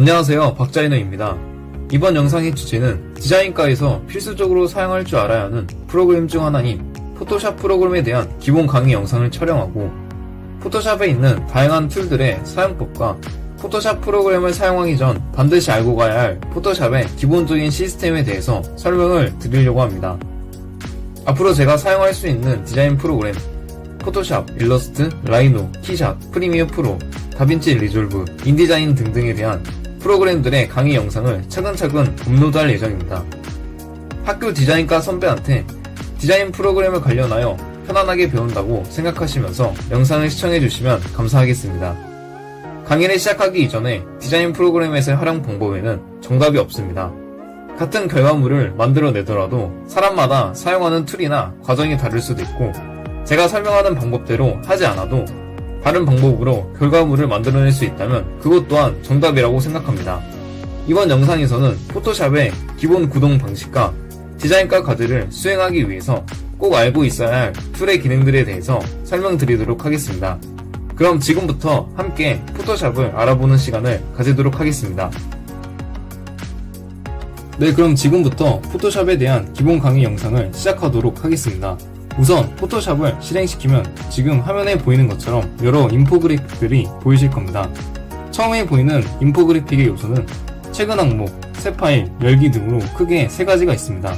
안녕하세요, 박자이너입니다. 이번 영상의 주제는 디자인과에서 필수적으로 사용할 줄 알아야 하는 프로그램 중 하나인 포토샵 프로그램에 대한 기본 강의 영상을 촬영하고 포토샵에 있는 다양한 툴들의 사용법과 포토샵 프로그램을 사용하기 전 반드시 알고 가야 할 포토샵의 기본적인 시스템에 대해서 설명을 드리려고 합니다. 앞으로 제가 사용할 수 있는 디자인 프로그램 포토샵, 일러스트, 라이노, 키샷, 프리미어 프로, 다빈치 리졸브, 인디자인 등등에 대한 프로그램들의 강의 영상을 차근차근 업로드할 예정입니다. 학교 디자인과 선배한테 디자인 프로그램을 관련하여 편안하게 배운다고 생각하시면서 영상을 시청해주시면 감사하겠습니다. 강의를 시작하기 이전에 디자인 프로그램에서의 활용 방법에는 정답이 없습니다. 같은 결과물을 만들어내더라도 사람마다 사용하는 툴이나 과정이 다를 수도 있고 제가 설명하는 방법대로 하지 않아도 다른 방법으로 결과물을 만들어낼 수 있다면 그것 또한 정답이라고 생각합니다. 이번 영상에서는 포토샵의 기본 구동 방식과 디자인과 과제를 수행하기 위해서 꼭 알고 있어야 할 툴의 기능들에 대해서 설명드리도록 하겠습니다. 그럼 지금부터 함께 포토샵을 알아보는 시간을 가지도록 하겠습니다. 네, 그럼 지금부터 포토샵에 대한 기본 강의 영상을 시작하도록 하겠습니다. 우선 포토샵을 실행시키면 지금 화면에 보이는 것처럼 여러 인포그래픽들이 보이실 겁니다. 처음에 보이는 인포그래픽의 요소는 최근 항목, 새 파일, 열기 등으로 크게 세 가지가 있습니다.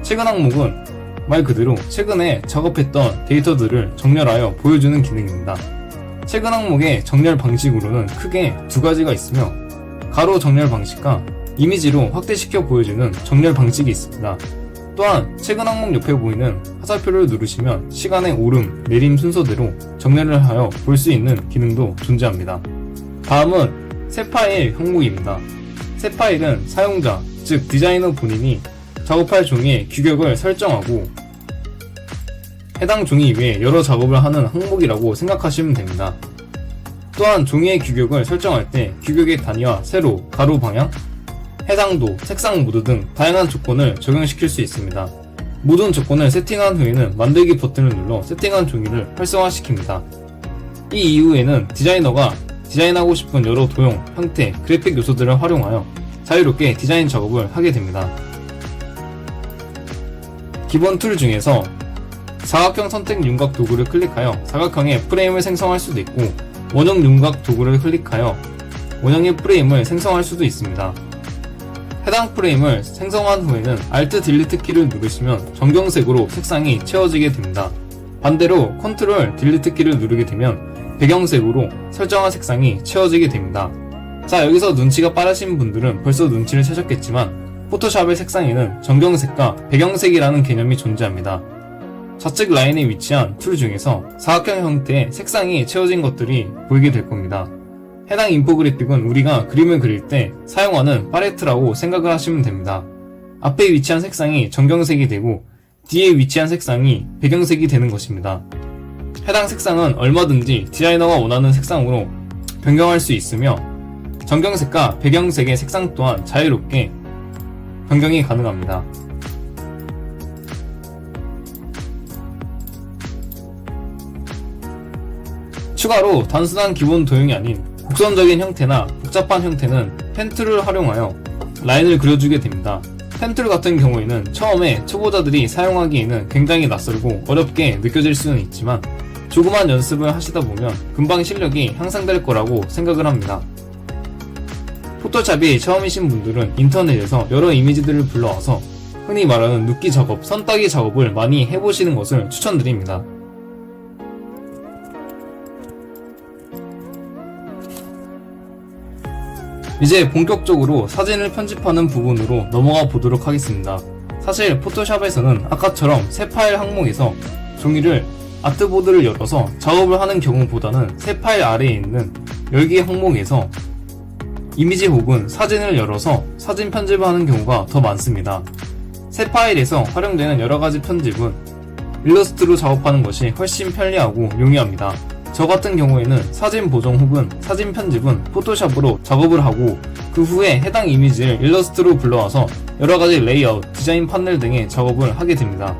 최근 항목은 말 그대로 최근에 작업했던 데이터들을 정렬하여 보여주는 기능입니다. 최근 항목의 정렬 방식으로는 크게 두 가지가 있으며 가로 정렬 방식과 이미지로 확대시켜 보여주는 정렬 방식이 있습니다. 또한 최근 항목 옆에 보이는 화살표를 누르시면 시간의 오름, 내림 순서대로 정렬을 하여 볼 수 있는 기능도 존재합니다. 다음은 새 파일 항목입니다. 새 파일은 사용자, 즉 디자이너 본인이 작업할 종이의 규격을 설정하고 해당 종이 위에 여러 작업을 하는 항목이라고 생각하시면 됩니다. 또한 종이의 규격을 설정할 때 규격의 단위와 세로, 가로 방향, 해상도, 색상 모드 등 다양한 조건을 적용시킬 수 있습니다. 모든 조건을 세팅한 후에는 만들기 버튼을 눌러 세팅한 종이를 활성화시킵니다. 이 이후에는 디자이너가 디자인하고 싶은 여러 도형, 형태, 그래픽 요소들을 활용하여 자유롭게 디자인 작업을 하게 됩니다. 기본 툴 중에서 사각형 선택 윤곽 도구를 클릭하여 사각형의 프레임을 생성할 수도 있고 원형 윤곽 도구를 클릭하여 원형의 프레임을 생성할 수도 있습니다. 해당 프레임을 생성한 후에는 Alt 딜리트 키를 누르시면 정경색으로 색상이 채워지게 됩니다. 반대로 Ctrl 딜리트 키를 누르게 되면 배경색으로 설정한 색상이 채워지게 됩니다. 자, 여기서 눈치가 빠르신 분들은 벌써 눈치를 채셨겠지만 포토샵의 색상에는 정경색과 배경색이라는 개념이 존재합니다. 좌측 라인에 위치한 툴 중에서 사각형 형태의 색상이 채워진 것들이 보이게 될 겁니다. 해당 인포그래픽은 우리가 그림을 그릴 때 사용하는 팔레트라고 생각을 하시면 됩니다. 앞에 위치한 색상이 정경색이 되고 뒤에 위치한 색상이 배경색이 되는 것입니다. 해당 색상은 얼마든지 디자이너가 원하는 색상으로 변경할 수 있으며 정경색과 배경색의 색상 또한 자유롭게 변경이 가능합니다. 추가로 단순한 기본 도형이 아닌 곡선적인 형태나 복잡한 형태는 펜툴을 활용하여 라인을 그려주게 됩니다. 펜툴 같은 경우에는 처음에 초보자들이 사용하기에는 굉장히 낯설고 어렵게 느껴질 수는 있지만 조그만 연습을 하시다 보면 금방 실력이 향상될 거라고 생각을 합니다. 포토샵이 처음이신 분들은 인터넷에서 여러 이미지들을 불러와서 흔히 말하는 눕기 작업, 선 따기 작업을 많이 해보시는 것을 추천드립니다. 이제 본격적으로 사진을 편집하는 부분으로 넘어가 보도록 하겠습니다. 사실 포토샵에서는 아까처럼 새 파일 항목에서 종이를 아트보드를 열어서 작업을 하는 경우보다는 새 파일 아래에 있는 열기 항목에서 이미지 혹은 사진을 열어서 사진 편집을 하는 경우가 더 많습니다. 새 파일에서 활용되는 여러가지 편집은 일러스트로 작업하는 것이 훨씬 편리하고 용이합니다. 저 같은 경우에는 사진 보정 혹은 사진 편집은 포토샵으로 작업을 하고 그 후에 해당 이미지를 일러스트로 불러와서 여러가지 레이아웃, 디자인 판넬 등의 작업을 하게 됩니다.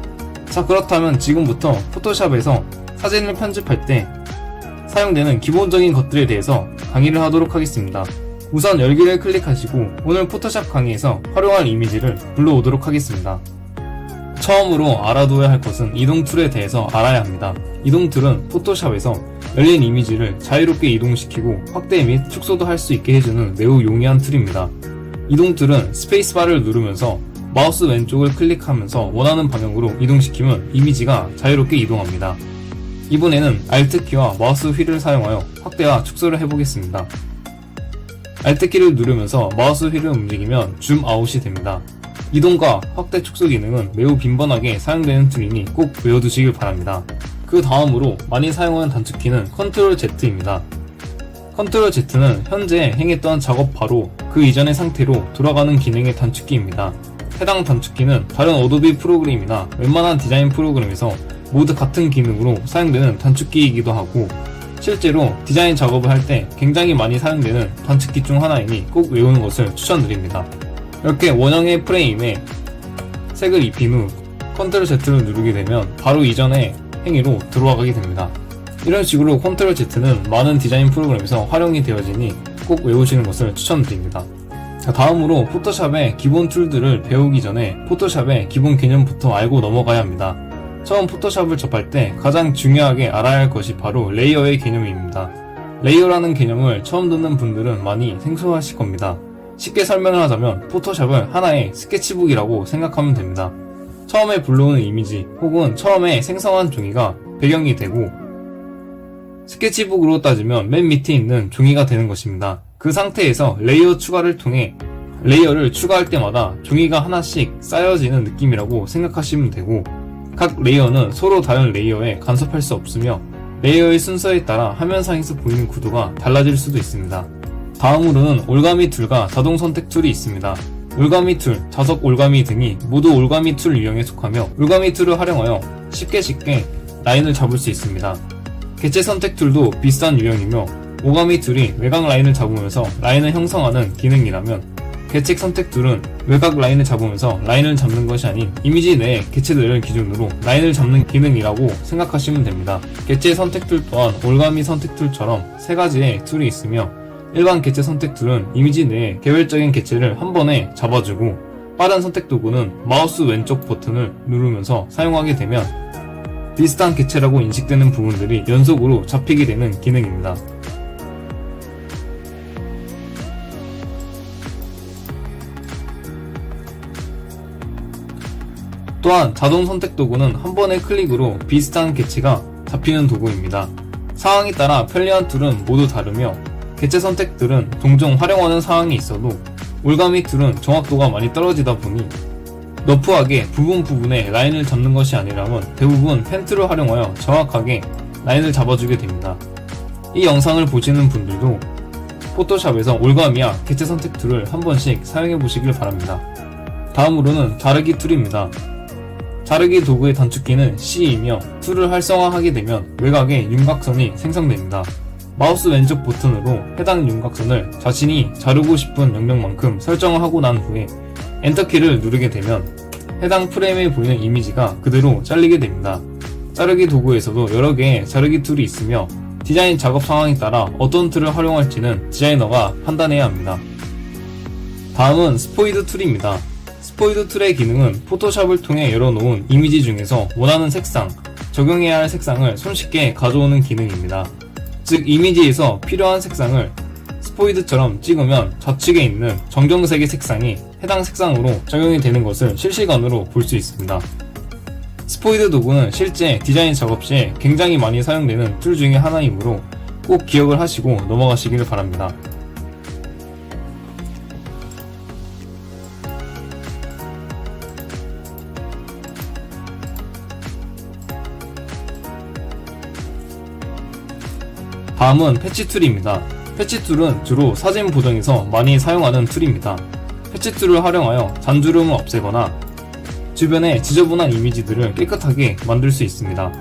자, 그렇다면 지금부터 포토샵에서 사진을 편집할 때 사용되는 기본적인 것들에 대해서 강의를 하도록 하겠습니다. 우선 열기를 클릭하시고 오늘 포토샵 강의에서 활용할 이미지를 불러오도록 하겠습니다. 처음으로 알아둬야 할 것은 이동 툴에 대해서 알아야 합니다. 이동 툴은 포토샵에서 열린 이미지를 자유롭게 이동시키고 확대 및 축소도 할 수 있게 해주는 매우 용이한 툴입니다. 이동 툴은 스페이스바를 누르면서 마우스 왼쪽을 클릭하면서 원하는 방향으로 이동시키면 이미지가 자유롭게 이동합니다. 이번에는 Alt키와 마우스 휠을 사용하여 확대와 축소를 해보겠습니다. Alt키를 누르면서 마우스 휠을 움직이면 줌 아웃이 됩니다. 이동과 확대 축소 기능은 매우 빈번하게 사용되는 툴이니 꼭 외워두시길 바랍니다. 그 다음으로 많이 사용하는 단축키는 Ctrl Z입니다. Ctrl Z는 현재 행했던 작업 바로 그 이전의 상태로 돌아가는 기능의 단축키입니다. 해당 단축키는 다른 어도비 프로그램이나 웬만한 디자인 프로그램에서 모두 같은 기능으로 사용되는 단축키이기도 하고 실제로 디자인 작업을 할 때 굉장히 많이 사용되는 단축키 중 하나이니 꼭 외우는 것을 추천드립니다. 이렇게 원형의 프레임에 색을 입힌 후 Ctrl Z를 누르게 되면 바로 이전의 행위로 들어가게 됩니다. 이런 식으로 Ctrl Z는 많은 디자인 프로그램에서 활용이 되어지니 꼭 외우시는 것을 추천드립니다. 다음으로 포토샵의 기본 툴들을 배우기 전에 포토샵의 기본 개념부터 알고 넘어가야 합니다. 처음 포토샵을 접할 때 가장 중요하게 알아야 할 것이 바로 레이어의 개념입니다. 레이어라는 개념을 처음 듣는 분들은 많이 생소하실 겁니다. 쉽게 설명을 하자면 포토샵을 하나의 스케치북이라고 생각하면 됩니다. 처음에 불러오는 이미지 혹은 처음에 생성한 종이가 배경이 되고 스케치북으로 따지면 맨 밑에 있는 종이가 되는 것입니다. 그 상태에서 레이어 추가를 통해 레이어를 추가할 때마다 종이가 하나씩 쌓여지는 느낌이라고 생각하시면 되고 각 레이어는 서로 다른 레이어에 간섭할 수 없으며 레이어의 순서에 따라 화면상에서 보이는 구도가 달라질 수도 있습니다. 다음으로는 올가미 툴과 자동 선택 툴이 있습니다. 올가미 툴, 자석 올가미 등이 모두 올가미 툴 유형에 속하며 올가미 툴을 활용하여 쉽게 라인을 잡을 수 있습니다. 개체 선택 툴도 비슷한 유형이며 오가미 툴이 외곽 라인을 잡으면서 라인을 형성하는 기능이라면 개체 선택 툴은 외곽 라인을 잡으면서 라인을 잡는 것이 아닌 이미지 내 개체들을 기준으로 라인을 잡는 기능이라고 생각하시면 됩니다. 개체 선택 툴 또한 올가미 선택 툴처럼 세 가지의 툴이 있으며 일반 개체 선택 툴은 이미지 내에 개별적인 개체를 한 번에 잡아주고 빠른 선택 도구는 마우스 왼쪽 버튼을 누르면서 사용하게 되면 비슷한 개체라고 인식되는 부분들이 연속으로 잡히게 되는 기능입니다. 또한 자동 선택 도구는 한 번의 클릭으로 비슷한 개체가 잡히는 도구입니다. 상황에 따라 편리한 툴은 모두 다르며 개체 선택들은 종종 활용하는 상황이 있어도 올가미 툴은 정확도가 많이 떨어지다 보니 러프하게 부분에 라인을 잡는 것이 아니라면 대부분 펜 툴을 활용하여 정확하게 라인을 잡아주게 됩니다. 이 영상을 보시는 분들도 포토샵에서 올가미와 개체 선택 툴을 한 번씩 사용해 보시길 바랍니다. 다음으로는 자르기 툴입니다. 자르기 도구의 단축키는 C이며 툴을 활성화하게 되면 외곽에 윤곽선이 생성됩니다. 마우스 왼쪽 버튼으로 해당 윤곽선을 자신이 자르고 싶은 영역만큼 설정을 하고 난 후에 엔터키를 누르게 되면 해당 프레임에 보이는 이미지가 그대로 잘리게 됩니다. 자르기 도구에서도 여러 개의 자르기 툴이 있으며 디자인 작업 상황에 따라 어떤 툴을 활용할지는 디자이너가 판단해야 합니다. 다음은 스포이드 툴입니다. 스포이드 툴의 기능은 포토샵을 통해 열어놓은 이미지 중에서 원하는 색상, 적용해야 할 색상을 손쉽게 가져오는 기능입니다. 즉 이미지에서 필요한 색상을 스포이드처럼 찍으면 좌측에 있는 정경색의 색상이 해당 색상으로 적용이 되는 것을 실시간으로 볼 수 있습니다. 스포이드 도구는 실제 디자인 작업 시에 굉장히 많이 사용되는 툴 중에 하나이므로 꼭 기억을 하시고 넘어가시기를 바랍니다. 다음은 패치 툴입니다. 패치 툴은 주로 사진 보정에서 많이 사용하는 툴입니다. 패치 툴을 활용하여 잔주름을 없애거나 주변에 지저분한 이미지들을 깨끗하게 만들 수 있습니다.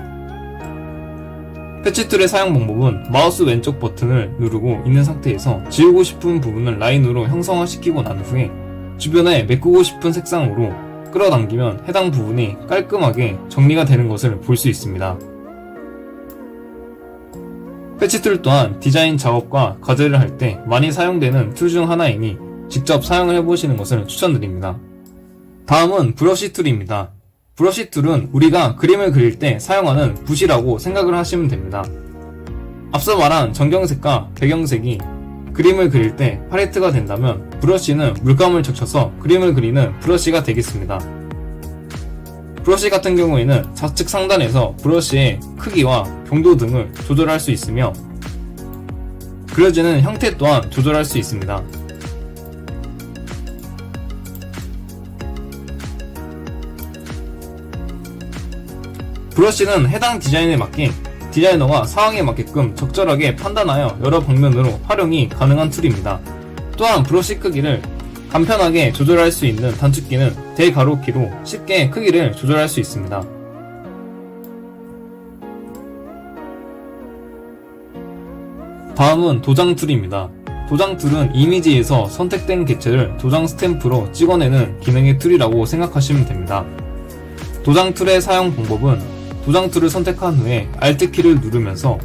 패치 툴의 사용 방법은 마우스 왼쪽 버튼을 누르고 있는 상태에서 지우고 싶은 부분을 라인으로 형성화시키고 난 후에 주변에 메꾸고 싶은 색상으로 끌어당기면 해당 부분이 깔끔하게 정리가 되는 것을 볼 수 있습니다. 패치 툴 또한 디자인 작업과 과제를 할 때 많이 사용되는 툴 중 하나이니 직접 사용을 해보시는 것을 추천드립니다. 다음은 브러쉬 툴입니다. 브러쉬 툴은 우리가 그림을 그릴 때 사용하는 붓이라고 생각을 하시면 됩니다. 앞서 말한 전경색과 배경색이 그림을 그릴 때 팔레트가 된다면 브러쉬는 물감을 적셔서 그림을 그리는 브러쉬가 되겠습니다. 브러쉬 같은 경우에는 좌측 상단에서 브러쉬의 크기와 경도 등을 조절할 수 있으며 그려지는 형태 또한 조절할 수 있습니다. 브러쉬는 해당 디자인에 맞게 디자이너가 상황에 맞게끔 적절하게 판단하여 여러 방면으로 활용이 가능한 툴입니다. 또한 브러쉬 크기를 간편하게 조절할 수 있는 단축키는 대괄호키로 쉽게 크기를 조절할 수 있습니다. 다음은 도장 툴입니다. 도장 툴은 이미지에서 선택된 객체를 도장 스탬프로 찍어내는 기능의 툴이라고 생각하시면 됩니다. 도장 툴의 사용 방법은 도장 툴을 선택한 후에 Alt키를 누르면서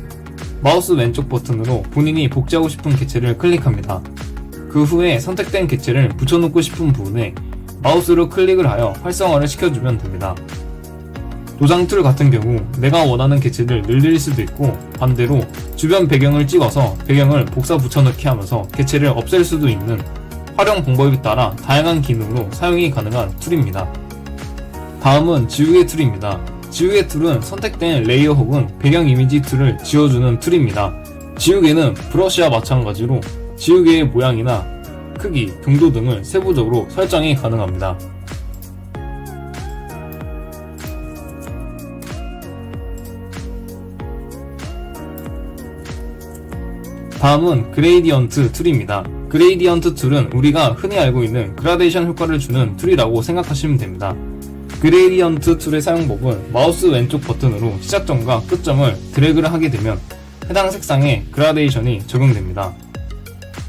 마우스 왼쪽 버튼으로 본인이 복제하고 싶은 객체를 클릭합니다. 그 후에 선택된 객체를 붙여놓고 싶은 부분에 마우스로 클릭을 하여 활성화를 시켜주면 됩니다. 도장 툴 같은 경우 내가 원하는 객체를 늘릴 수도 있고 반대로 주변 배경을 찍어서 배경을 복사 붙여넣기 하면서 객체를 없앨 수도 있는 활용 방법에 따라 다양한 기능으로 사용이 가능한 툴입니다. 다음은 지우개 툴입니다. 지우개 툴은 선택된 레이어 혹은 배경 이미지 툴을 지워주는 툴입니다. 지우개는 브러쉬와 마찬가지로 지우개의 모양이나 크기, 경도 등을 세부적으로 설정이 가능합니다. 다음은 그레이디언트 툴입니다. 그레이디언트 툴은 우리가 흔히 알고 있는 그라데이션 효과를 주는 툴이라고 생각하시면 됩니다. 그레이디언트 툴의 사용법은 마우스 왼쪽 버튼으로 시작점과 끝점을 드래그를 하게 되면 해당 색상에 그라데이션이 적용됩니다.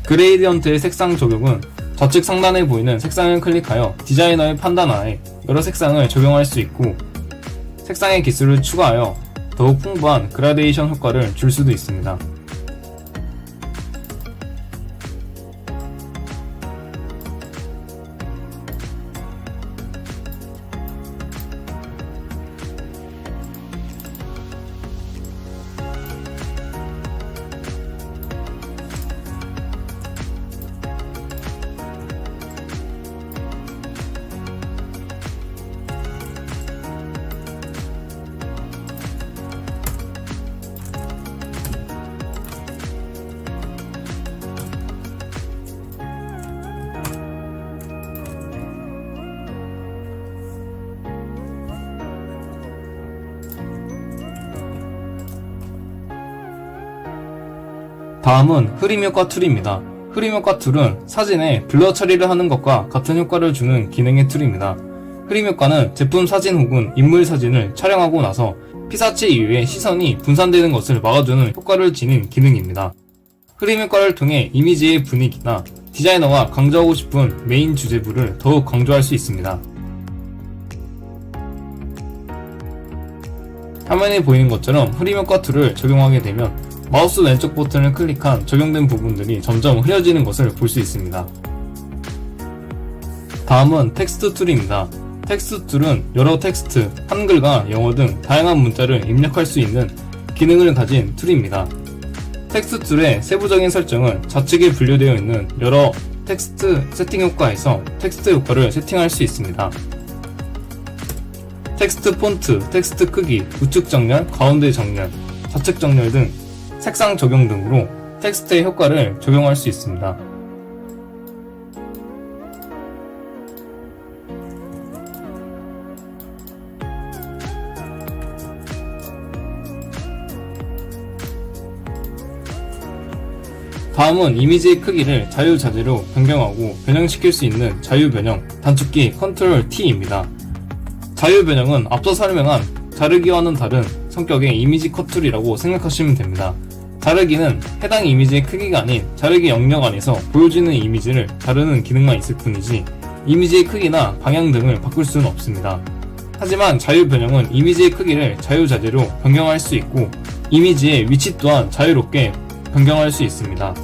그레이디언트의 색상 적용은 좌측 상단에 보이는 색상을 클릭하여 디자이너의 판단하에 여러 색상을 적용할 수 있고 색상의 기수를 추가하여 더욱 풍부한 그라데이션 효과를 줄 수도 있습니다. 다음은 흐림 효과 툴입니다. 흐림 효과 툴은 사진에 블러 처리를 하는 것과 같은 효과를 주는 기능의 툴입니다. 흐림 효과는 제품 사진 혹은 인물 사진을 촬영하고 나서 피사체 이후에 시선이 분산되는 것을 막아주는 효과를 지닌 기능입니다. 흐림 효과를 통해 이미지의 분위기나 디자이너가 강조하고 싶은 메인 주제부를 더욱 강조할 수 있습니다. 화면에 보이는 것처럼 흐림 효과 툴을 적용하게 되면 마우스 왼쪽 버튼을 클릭한 적용된 부분들이 점점 흐려지는 것을 볼 수 있습니다. 다음은 텍스트 툴입니다. 텍스트 툴은 여러 텍스트, 한글과 영어 등 다양한 문자를 입력할 수 있는 기능을 가진 툴입니다. 텍스트 툴의 세부적인 설정은 좌측에 분류되어 있는 여러 텍스트 세팅 효과에서 텍스트 효과를 세팅할 수 있습니다. 텍스트 폰트, 텍스트 크기, 우측 정렬, 가운데 정렬, 좌측 정렬 등 색상 적용 등으로 텍스트의 효과를 적용할 수 있습니다. 다음은 이미지의 크기를 자유자재로 변경하고 변형시킬 수 있는 자유변형, 단축키 Ctrl T입니다. 자유변형은 앞서 설명한 자르기와는 다른 성격의 이미지 컷 툴이라고 생각하시면 됩니다. 자르기는 해당 이미지의 크기가 아닌 자르기 영역 안에서 보여지는 이미지를 자르는 기능만 있을 뿐이지 이미지의 크기나 방향 등을 바꿀 수는 없습니다. 하지만 자유 변형은 이미지의 크기를 자유자재로 변경할 수 있고 이미지의 위치 또한 자유롭게 변경할 수 있습니다.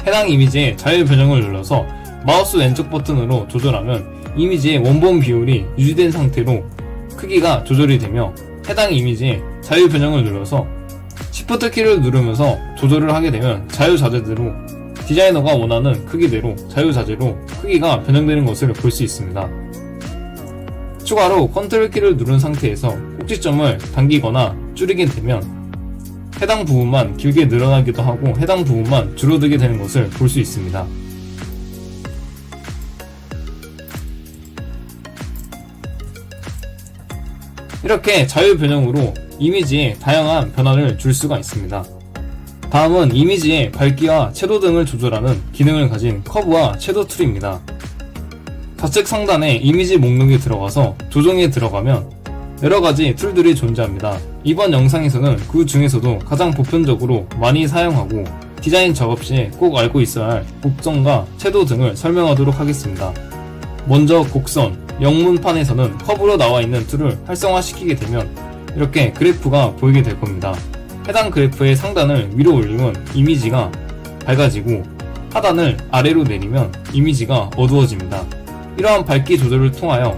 해당 이미지의 자유 변형을 눌러서 마우스 왼쪽 버튼으로 조절하면 이미지의 원본 비율이 유지된 상태로 크기가 조절이 되며 해당 이미지의 자유 변형을 눌러서 Shift 키를 누르면서 조절을 하게 되면 자유자재대로 디자이너가 원하는 크기대로 자유자재로 크기가 변형되는 것을 볼 수 있습니다. 추가로 컨트롤 키를 누른 상태에서 꼭지점을 당기거나 줄이게 되면 해당 부분만 길게 늘어나기도 하고 해당 부분만 줄어들게 되는 것을 볼 수 있습니다. 이렇게 자유 변형으로 이미지에 다양한 변화를 줄 수가 있습니다. 다음은 이미지의 밝기와 채도 등을 조절하는 기능을 가진 커브와 섀도우 툴입니다. 좌측 상단에 이미지 목록에 들어가서 조정에 들어가면 여러가지 툴들이 존재합니다. 이번 영상에서는 그 중에서도 가장 보편적으로 많이 사용하고 디자인 작업 시에 꼭 알고 있어야 할 곡선과 섀도우 등을 설명하도록 하겠습니다. 먼저 곡선, 영문판에서는 커브로 나와 있는 툴을 활성화시키게 되면 이렇게 그래프가 보이게 될 겁니다. 해당 그래프의 상단을 위로 올리면 이미지가 밝아지고 하단을 아래로 내리면 이미지가 어두워집니다. 이러한 밝기 조절을 통하여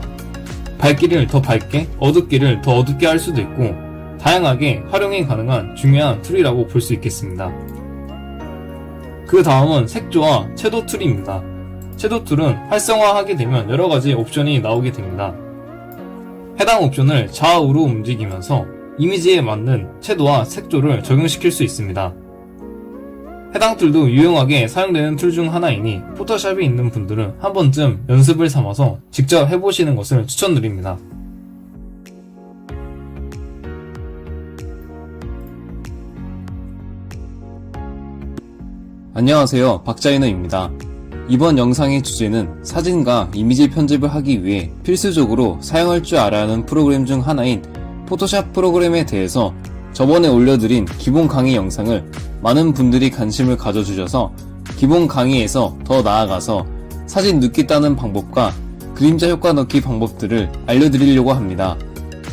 밝기를 더 밝게, 어둡기를 더 어둡게 할 수도 있고 다양하게 활용이 가능한 중요한 툴이라고 볼 수 있겠습니다. 그 다음은 색조와 섀도우 툴입니다. 섀도우 툴은 활성화하게 되면 여러가지 옵션이 나오게 됩니다. 해당 옵션을 좌우로 움직이면서 이미지에 맞는 섀도우와 색조를 적용시킬 수 있습니다. 해당 툴도 유용하게 사용되는 툴 중 하나이니 포토샵이 있는 분들은 한 번쯤 연습을 삼아서 직접 해보시는 것을 추천드립니다. 안녕하세요, 박자이너입니다. 이번 영상의 주제는 사진과 이미지 편집을 하기 위해 필수적으로 사용할 줄 알아야 하는 프로그램 중 하나인 포토샵 프로그램에 대해서 저번에 올려드린 기본 강의 영상을 많은 분들이 관심을 가져주셔서 기본 강의에서 더 나아가서 사진 눕기 따는 방법과 그림자 효과 넣기 방법들을 알려드리려고 합니다.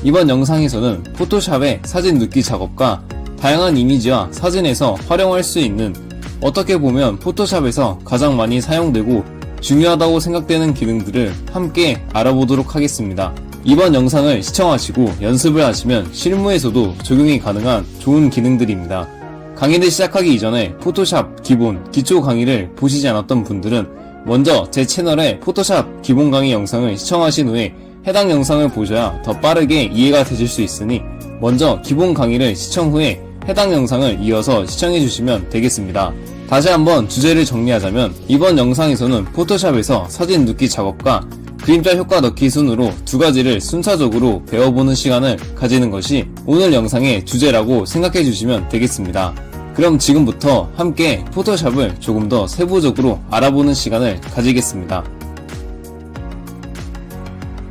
이번 영상에서는 포토샵의 사진 눕기 작업과 다양한 이미지와 사진에서 활용할 수 있는 어떻게 보면 포토샵에서 가장 많이 사용되고 중요하다고 생각되는 기능들을 함께 알아보도록 하겠습니다. 이번 영상을 시청하시고 연습을 하시면 실무에서도 적용이 가능한 좋은 기능들입니다. 강의를 시작하기 이전에 포토샵 기본, 기초 강의를 보시지 않았던 분들은 먼저 제 채널의 포토샵 기본 강의 영상을 시청하신 후에 해당 영상을 보셔야 더 빠르게 이해가 되실 수 있으니 먼저 기본 강의를 시청 후에 해당 영상을 이어서 시청해 주시면 되겠습니다. 다시 한번 주제를 정리하자면 이번 영상에서는 포토샵에서 사진 눕기 작업과 그림자 효과 넣기 순으로 두 가지를 순차적으로 배워보는 시간을 가지는 것이 오늘 영상의 주제라고 생각해 주시면 되겠습니다. 그럼 지금부터 함께 포토샵을 조금 더 세부적으로 알아보는 시간을 가지겠습니다.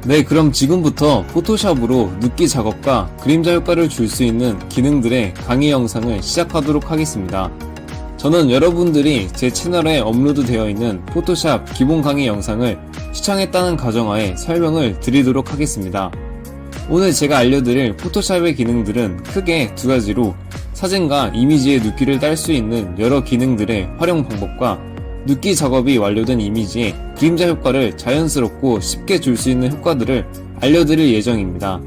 네, 그럼 지금부터 포토샵으로 눕기 작업과 그림자 효과를 줄 수 있는 기능들의 강의 영상을 시작하도록 하겠습니다. 저는 여러분들이 제 채널에 업로드 되어 있는 포토샵 기본 강의 영상을 시청했다는 가정하에 설명을 드리도록 하겠습니다. 오늘 제가 알려드릴 포토샵의 기능들은 크게 두 가지로 사진과 이미지의 눕기를 딸 수 있는 여러 기능들의 활용 방법과 눕기 작업이 완료된 이미지에 그림자 효과를 자연스럽고 쉽게 줄 수 있는 효과들을 알려드릴 예정입니다.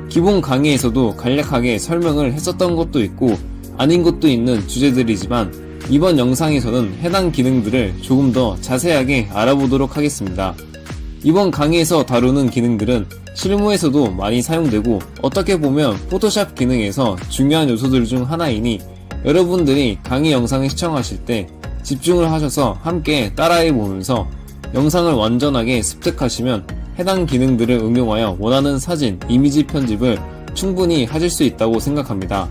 기본 강의에서도 간략하게 설명을 했었던 것도 있고 아닌 것도 있는 주제들이지만 이번 영상에서는 해당 기능들을 조금 더 자세하게 알아보도록 하겠습니다. 이번 강의에서 다루는 기능들은 실무에서도 많이 사용되고 어떻게 보면 포토샵 기능에서 중요한 요소들 중 하나이니 여러분들이 강의 영상을 시청하실 때 집중을 하셔서 함께 따라해 보면서 영상을 완전하게 습득하시면 해당 기능들을 응용하여 원하는 사진, 이미지 편집을 충분히 하실 수 있다고 생각합니다.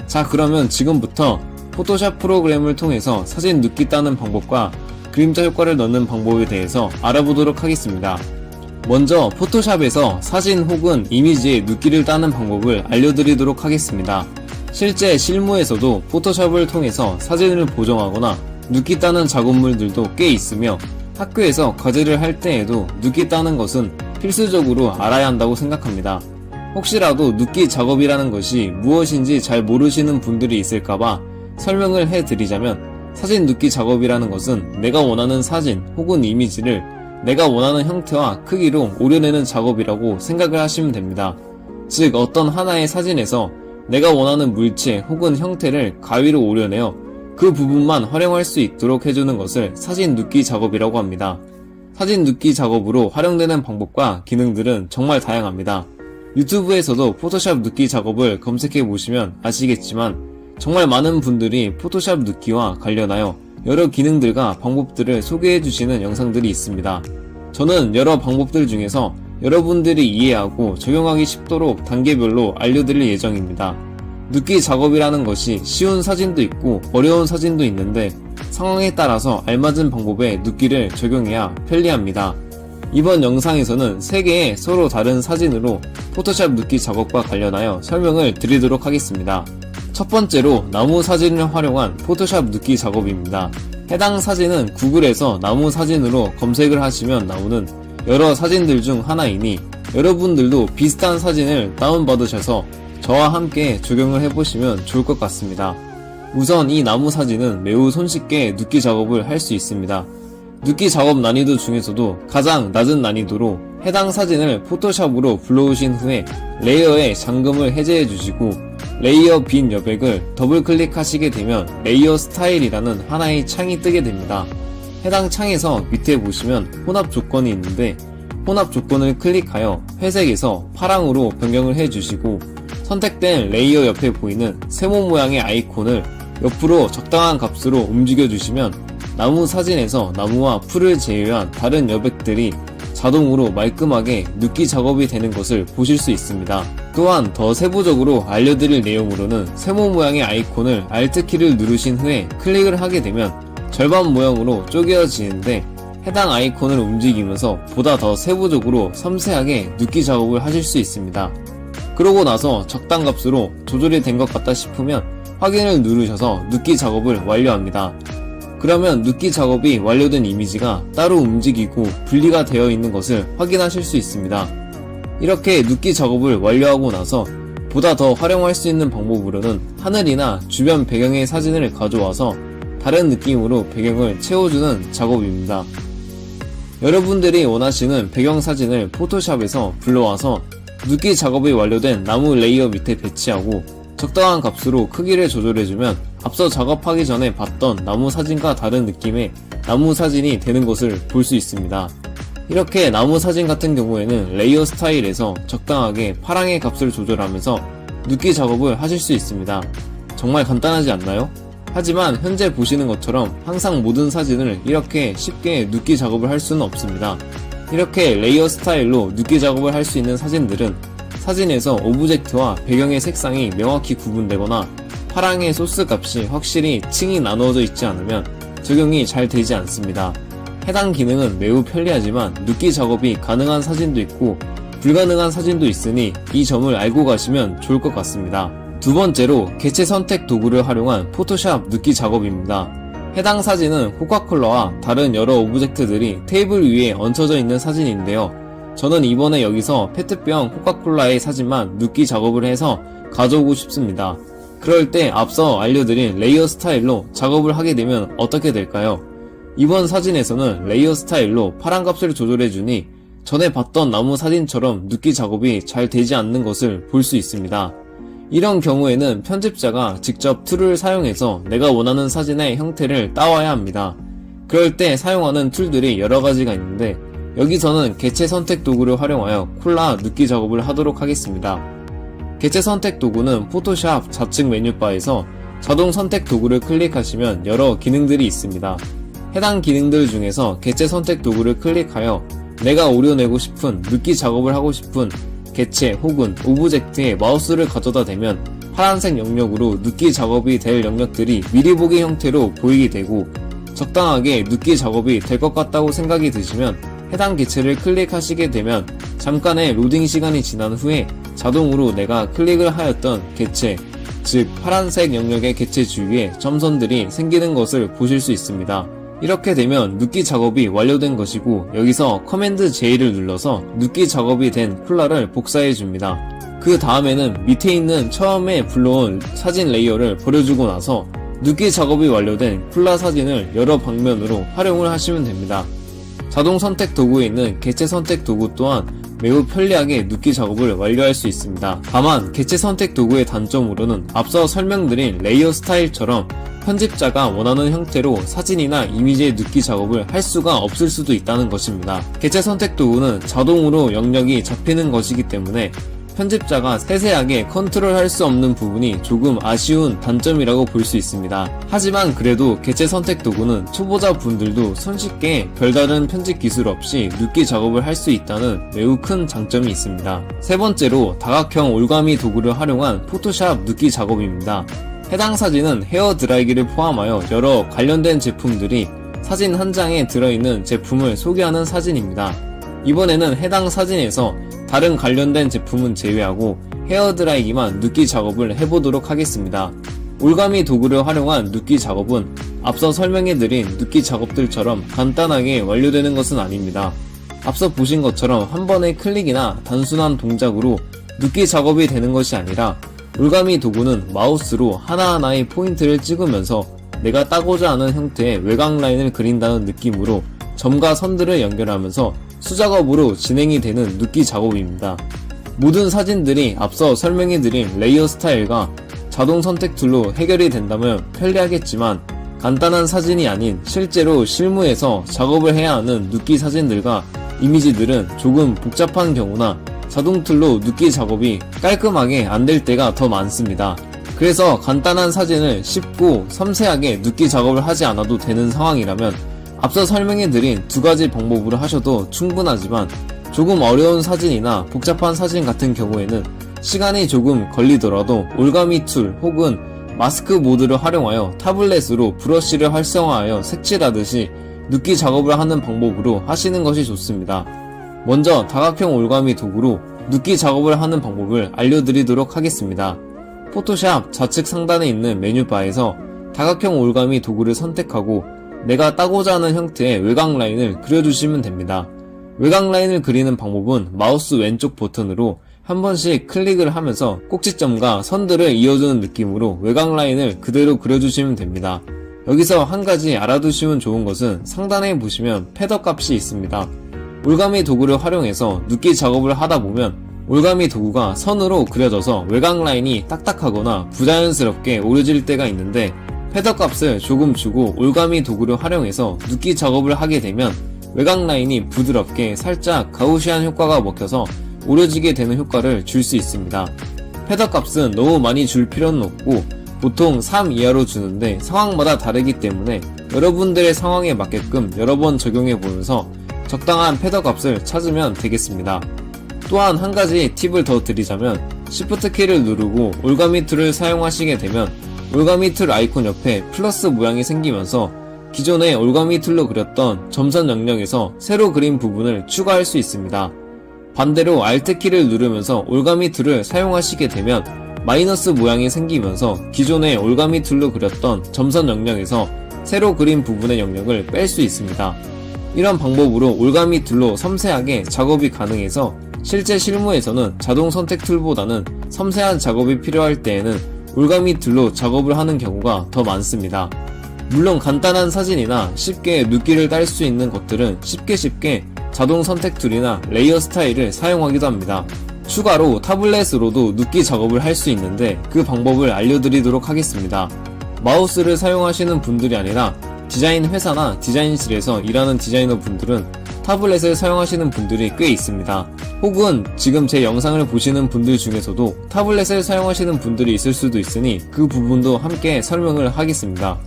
자, 그러면 지금부터 포토샵 프로그램을 통해서 사진 눕기 따는 방법과 그림자 효과를 넣는 방법에 대해서 알아보도록 하겠습니다. 먼저 포토샵에서 사진 혹은 이미지의 눕기를 따는 방법을 알려드리도록 하겠습니다. 실제 실무에서도 포토샵을 통해서 사진을 보정하거나 눕기 따는 작업물들도 꽤 있으며 학교에서 과제를 할 때에도 눕기 따는 것은 필수적으로 알아야 한다고 생각합니다. 혹시라도 눕기 작업이라는 것이 무엇인지 잘 모르시는 분들이 있을까봐 설명을 해드리자면, 사진 눕기 작업이라는 것은 내가 원하는 사진 혹은 이미지를 내가 원하는 형태와 크기로 오려내는 작업이라고 생각을 하시면 됩니다. 즉, 어떤 하나의 사진에서 내가 원하는 물체 혹은 형태를 가위로 오려내어 그 부분만 활용할 수 있도록 해주는 것을 사진 눕기 작업이라고 합니다. 사진 눕기 작업으로 활용되는 방법과 기능들은 정말 다양합니다. 유튜브에서도 포토샵 눕기 작업을 검색해 보시면 아시겠지만, 정말 많은 분들이 포토샵 눕기와 관련하여 여러 기능들과 방법들을 소개해 주시는 영상들이 있습니다. 저는 여러 방법들 중에서 여러분들이 이해하고 적용하기 쉽도록 단계별로 알려드릴 예정입니다. 눕기 작업이라는 것이 쉬운 사진도 있고 어려운 사진도 있는데, 상황에 따라서 알맞은 방법의 눕기를 적용해야 편리합니다. 이번 영상에서는 3개의 서로 다른 사진으로 포토샵 눕기 작업과 관련하여 설명을 드리도록 하겠습니다. 첫 번째로 나무 사진을 활용한 포토샵 눕기 작업입니다. 해당 사진은 구글에서 나무 사진으로 검색을 하시면 나오는 여러 사진들 중 하나이니, 여러분들도 비슷한 사진을 다운받으셔서 저와 함께 적용을 해보시면 좋을 것 같습니다. 우선 이 나무 사진은 매우 손쉽게 눕기 작업을 할 수 있습니다. 눕기 작업 난이도 중에서도 가장 낮은 난이도로 해당 사진을 포토샵으로 불러오신 후에 레이어의 잠금을 해제해 주시고, 레이어 빈 여백을 더블 클릭하시게 되면 레이어 스타일이라는 하나의 창이 뜨게 됩니다. 해당 창에서 밑에 보시면 혼합 조건이 있는데, 혼합 조건을 클릭하여 회색에서 파랑으로 변경을 해주시고, 선택된 레이어 옆에 보이는 세모 모양의 아이콘을 옆으로 적당한 값으로 움직여 주시면 나무 사진에서 나무와 풀을 제외한 다른 여백들이 자동으로 말끔하게 눕기 작업이 되는 것을 보실 수 있습니다. 또한 더 세부적으로 알려드릴 내용으로는 세모 모양의 아이콘을 Alt키를 누르신 후에 클릭을 하게 되면 절반 모양으로 쪼개어지는데, 해당 아이콘을 움직이면서 보다 더 세부적으로 섬세하게 눕기 작업을 하실 수 있습니다. 그러고 나서 적당 값으로 조절이 된 것 같다 싶으면 확인을 누르셔서 눕기 작업을 완료합니다. 그러면 눕기 작업이 완료된 이미지가 따로 움직이고 분리가 되어 있는 것을 확인하실 수 있습니다. 이렇게 눕기 작업을 완료하고 나서 보다 더 활용할 수 있는 방법으로는 하늘이나 주변 배경의 사진을 가져와서 다른 느낌으로 배경을 채워주는 작업입니다. 여러분들이 원하시는 배경 사진을 포토샵에서 불러와서 눕기 작업이 완료된 나무 레이어 밑에 배치하고 적당한 값으로 크기를 조절해주면 앞서 작업하기 전에 봤던 나무 사진과 다른 느낌의 나무 사진이 되는 것을 볼 수 있습니다. 이렇게 나무 사진 같은 경우에는 레이어 스타일에서 적당하게 파랑의 값을 조절하면서 눕기 작업을 하실 수 있습니다. 정말 간단하지 않나요? 하지만 현재 보시는 것처럼 항상 모든 사진을 이렇게 쉽게 눕기 작업을 할 수는 없습니다. 이렇게 레이어 스타일로 눕기 작업을 할 수 있는 사진들은 사진에서 오브젝트와 배경의 색상이 명확히 구분되거나 파랑의 소스 값이 확실히 층이 나누어져 있지 않으면 적용이 잘 되지 않습니다. 해당 기능은 매우 편리하지만 눕기 작업이 가능한 사진도 있고 불가능한 사진도 있으니 이 점을 알고 가시면 좋을 것 같습니다. 두 번째로 개체 선택 도구를 활용한 포토샵 눕기 작업입니다. 해당 사진은 코카콜라와 다른 여러 오브젝트들이 테이블 위에 얹혀져 있는 사진인데요. 저는 이번에 여기서 페트병 코카콜라의 사진만 눕기 작업을 해서 가져오고 싶습니다. 그럴 때 앞서 알려드린 레이어 스타일로 작업을 하게 되면 어떻게 될까요? 이번 사진에서는 레이어 스타일로 파란 값을 조절해주니 전에 봤던 나무 사진처럼 눕기 작업이 잘 되지 않는 것을 볼 수 있습니다. 이런 경우에는 편집자가 직접 툴을 사용해서 내가 원하는 사진의 형태를 따와야 합니다. 그럴 때 사용하는 툴들이 여러 가지가 있는데, 여기서는 개체 선택 도구를 활용하여 콜라 눕기 작업을 하도록 하겠습니다. 개체 선택 도구는 포토샵 좌측 메뉴바에서 자동 선택 도구를 클릭하시면 여러 기능들이 있습니다. 해당 기능들 중에서 개체 선택 도구를 클릭하여 내가 오려내고 싶은 눕기 작업을 하고 싶은 개체 혹은 오브젝트에 마우스를 가져다 대면 파란색 영역으로 눕기 작업이 될 영역들이 미리 보기 형태로 보이게 되고, 적당하게 눕기 작업이 될 것 같다고 생각이 드시면 해당 개체를 클릭하시게 되면 잠깐의 로딩 시간이 지난 후에 자동으로 내가 클릭을 하였던 개체, 즉 파란색 영역의 개체 주위에 점선들이 생기는 것을 보실 수 있습니다. 이렇게 되면 눕기 작업이 완료된 것이고 여기서 커맨드 J를 눌러서 눕기 작업이 된 폴라를 복사해 줍니다. 그 다음에는 밑에 있는 처음에 불러온 사진 레이어를 버려주고 나서 눕기 작업이 완료된 폴라 사진을 여러 방면으로 활용을 하시면 됩니다. 자동 선택 도구에 있는 개체 선택 도구 또한 매우 편리하게 눕기 작업을 완료할 수 있습니다. 다만 개체 선택 도구의 단점으로는 앞서 설명드린 레이어 스타일처럼 편집자가 원하는 형태로 사진이나 이미지의 눕기 작업을 할 수가 없을 수도 있다는 것입니다. 개체 선택 도구는 자동으로 영역이 잡히는 것이기 때문에 편집자가 세세하게 컨트롤할 수 없는 부분이 조금 아쉬운 단점이라고 볼 수 있습니다. 하지만 그래도 개체 선택 도구는 초보자 분들도 손쉽게 별다른 편집 기술 없이 눕기 작업을 할 수 있다는 매우 큰 장점이 있습니다. 세 번째로 다각형 올가미 도구를 활용한 포토샵 눕기 작업입니다. 해당 사진은 헤어 드라이기를 포함하여 여러 관련된 제품들이 사진 한 장에 들어있는 제품을 소개하는 사진입니다. 이번에는 해당 사진에서 다른 관련된 제품은 제외하고 헤어드라이기만 눕기 작업을 해보도록 하겠습니다. 올가미 도구를 활용한 눕기 작업은 앞서 설명해드린 눕기 작업들처럼 간단하게 완료되는 것은 아닙니다. 앞서 보신 것처럼 한 번의 클릭이나 단순한 동작으로 눕기 작업이 되는 것이 아니라 올가미 도구는 마우스로 하나하나의 포인트를 찍으면서 내가 따고자 하는 형태의 외곽 라인을 그린다는 느낌으로 점과 선들을 연결하면서 수작업으로 진행이 되는 눕기 작업입니다. 모든 사진들이 앞서 설명해드린 레이어 스타일과 자동 선택 툴로 해결이 된다면 편리하겠지만 간단한 사진이 아닌 실제로 실무에서 작업을 해야 하는 눕기 사진들과 이미지들은 조금 복잡한 경우나 자동 툴로 눕기 작업이 깔끔하게 안 될 때가 더 많습니다. 그래서 간단한 사진을 쉽고 섬세하게 눕기 작업을 하지 않아도 되는 상황이라면 앞서 설명해드린 두 가지 방법으로 하셔도 충분하지만 조금 어려운 사진이나 복잡한 사진 같은 경우에는 시간이 조금 걸리더라도 올가미 툴 혹은 마스크 모드를 활용하여 타블렛으로 브러쉬를 활성화하여 색칠하듯이 눕기 작업을 하는 방법으로 하시는 것이 좋습니다. 먼저 다각형 올가미 도구로 눕기 작업을 하는 방법을 알려드리도록 하겠습니다. 포토샵 좌측 상단에 있는 메뉴바에서 다각형 올가미 도구를 선택하고 내가 따고자 하는 형태의 외곽 라인을 그려주시면 됩니다. 외곽 라인을 그리는 방법은 마우스 왼쪽 버튼으로 한 번씩 클릭을 하면서 꼭지점과 선들을 이어주는 느낌으로 외곽 라인을 그대로 그려주시면 됩니다. 여기서 한 가지 알아두시면 좋은 것은 상단에 보시면 패더 값이 있습니다. 올가미 도구를 활용해서 눕기 작업을 하다 보면 올가미 도구가 선으로 그려져서 외곽 라인이 딱딱하거나 부자연스럽게 오려질 때가 있는데 패더 값을 조금 주고 올가미 도구를 활용해서 눕기 작업을 하게 되면 외곽 라인이 부드럽게 살짝 가우시안 효과가 먹혀서 오려지게 되는 효과를 줄 수 있습니다. 패더 값은 너무 많이 줄 필요는 없고 보통 3 이하로 주는데 상황마다 다르기 때문에 여러분들의 상황에 맞게끔 여러 번 적용해 보면서 적당한 패더 값을 찾으면 되겠습니다. 또한 한 가지 팁을 더 드리자면 Shift 키를 누르고 올가미 툴을 사용하시게 되면 올가미 툴 아이콘 옆에 플러스 모양이 생기면서 기존의 올가미 툴로 그렸던 점선 영역에서 새로 그린 부분을 추가할 수 있습니다. 반대로 Alt 키를 누르면서 올가미 툴을 사용하시게 되면 마이너스 모양이 생기면서 기존의 올가미 툴로 그렸던 점선 영역에서 새로 그린 부분의 영역을 뺄 수 있습니다. 이런 방법으로 올가미 툴로 섬세하게 작업이 가능해서 실제 실무에서는 자동 선택 툴보다는 섬세한 작업이 필요할 때에는 올가미 툴로 작업을 하는 경우가 더 많습니다. 물론 간단한 사진이나 쉽게 눕기를 딸 수 있는 것들은 쉽게 자동 선택 툴이나 레이어 스타일을 사용하기도 합니다. 추가로 타블렛으로도 눕기 작업을 할 수 있는데 그 방법을 알려드리도록 하겠습니다. 마우스를 사용하시는 분들이 아니라 디자인 회사나 디자인실에서 일하는 디자이너 분들은 타블렛을 사용하시는 분들이 꽤 있습니다. 혹은 지금 제 영상을 보시는 분들 중에서도 타블렛을 사용하시는 분들이 있을 수도 있으니 그 부분도 함께 설명을 하겠습니다.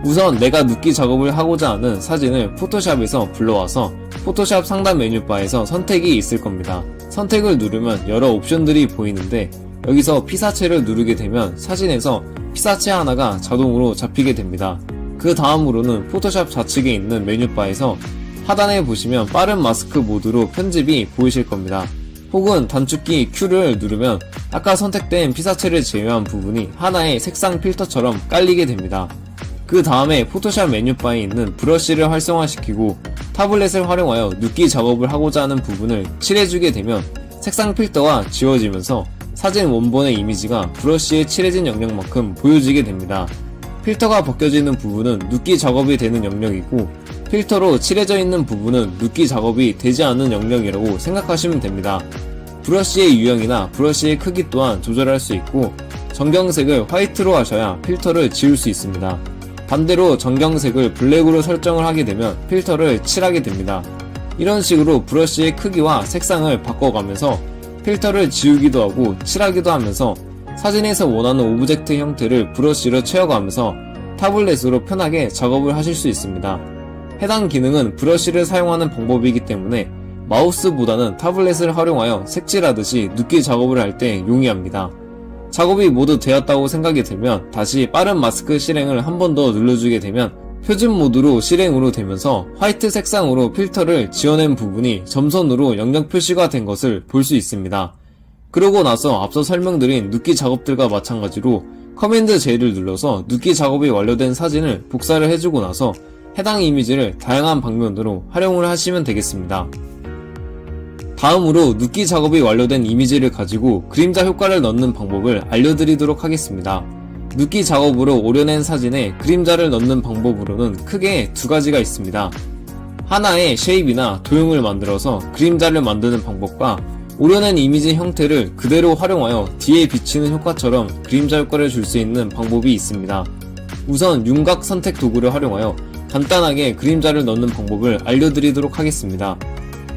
우선 내가 눕기 작업을 하고자 하는 사진을 포토샵에서 불러와서 포토샵 상단 메뉴바에서 선택이 있을 겁니다. 선택을 누르면 여러 옵션들이 보이는데 여기서 피사체를 누르게 되면 사진에서 피사체 하나가 자동으로 잡히게 됩니다. 그 다음으로는 포토샵 좌측에 있는 메뉴바에서 하단에 보시면 빠른 마스크 모드로 편집이 보이실 겁니다. 혹은 단축키 Q를 누르면 아까 선택된 피사체를 제외한 부분이 하나의 색상 필터처럼 깔리게 됩니다. 그 다음에 포토샵 메뉴바에 있는 브러쉬를 활성화시키고 타블렛을 활용하여 눕기 작업을 하고자 하는 부분을 칠해주게 되면 색상 필터가 지워지면서 사진 원본의 이미지가 브러쉬에 칠해진 영역만큼 보여지게 됩니다. 필터가 벗겨지는 부분은 눕기 작업이 되는 영역이고 필터로 칠해져 있는 부분은 눕기 작업이 되지 않는 영역이라고 생각하시면 됩니다. 브러쉬의 유형이나 브러쉬의 크기 또한 조절할 수 있고 정경색을 화이트로 하셔야 필터를 지울 수 있습니다. 반대로 정경색을 블랙으로 설정을 하게 되면 필터를 칠하게 됩니다. 이런 식으로 브러쉬의 크기와 색상을 바꿔가면서 필터를 지우기도 하고 칠하기도 하면서 사진에서 원하는 오브젝트 형태를 브러쉬로 채워가면서 타블렛으로 편하게 작업을 하실 수 있습니다. 해당 기능은 브러쉬를 사용하는 방법이기 때문에 마우스보다는 타블렛을 활용하여 색칠하듯이 눕기 작업을 할 때 용이합니다. 작업이 모두 되었다고 생각이 들면 다시 빠른 마스크 실행을 한 번 더 눌러주게 되면 표준 모드로 실행으로 되면서 화이트 색상으로 필터를 지워낸 부분이 점선으로 영역 표시가 된 것을 볼 수 있습니다. 그러고 나서 앞서 설명드린 눕기 작업들과 마찬가지로 커맨드 J를 눌러서 눕기 작업이 완료된 사진을 복사를 해주고 나서 해당 이미지를 다양한 방면으로 활용을 하시면 되겠습니다. 다음으로 눕기 작업이 완료된 이미지를 가지고 그림자 효과를 넣는 방법을 알려드리도록 하겠습니다. 눕기 작업으로 오려낸 사진에 그림자를 넣는 방법으로는 크게 두 가지가 있습니다. 하나의 쉐입이나 도형을 만들어서 그림자를 만드는 방법과 오려낸 이미지 형태를 그대로 활용하여 뒤에 비치는 효과처럼 그림자 효과를 줄 수 있는 방법이 있습니다. 우선 윤곽 선택 도구를 활용하여 간단하게 그림자를 넣는 방법을 알려드리도록 하겠습니다.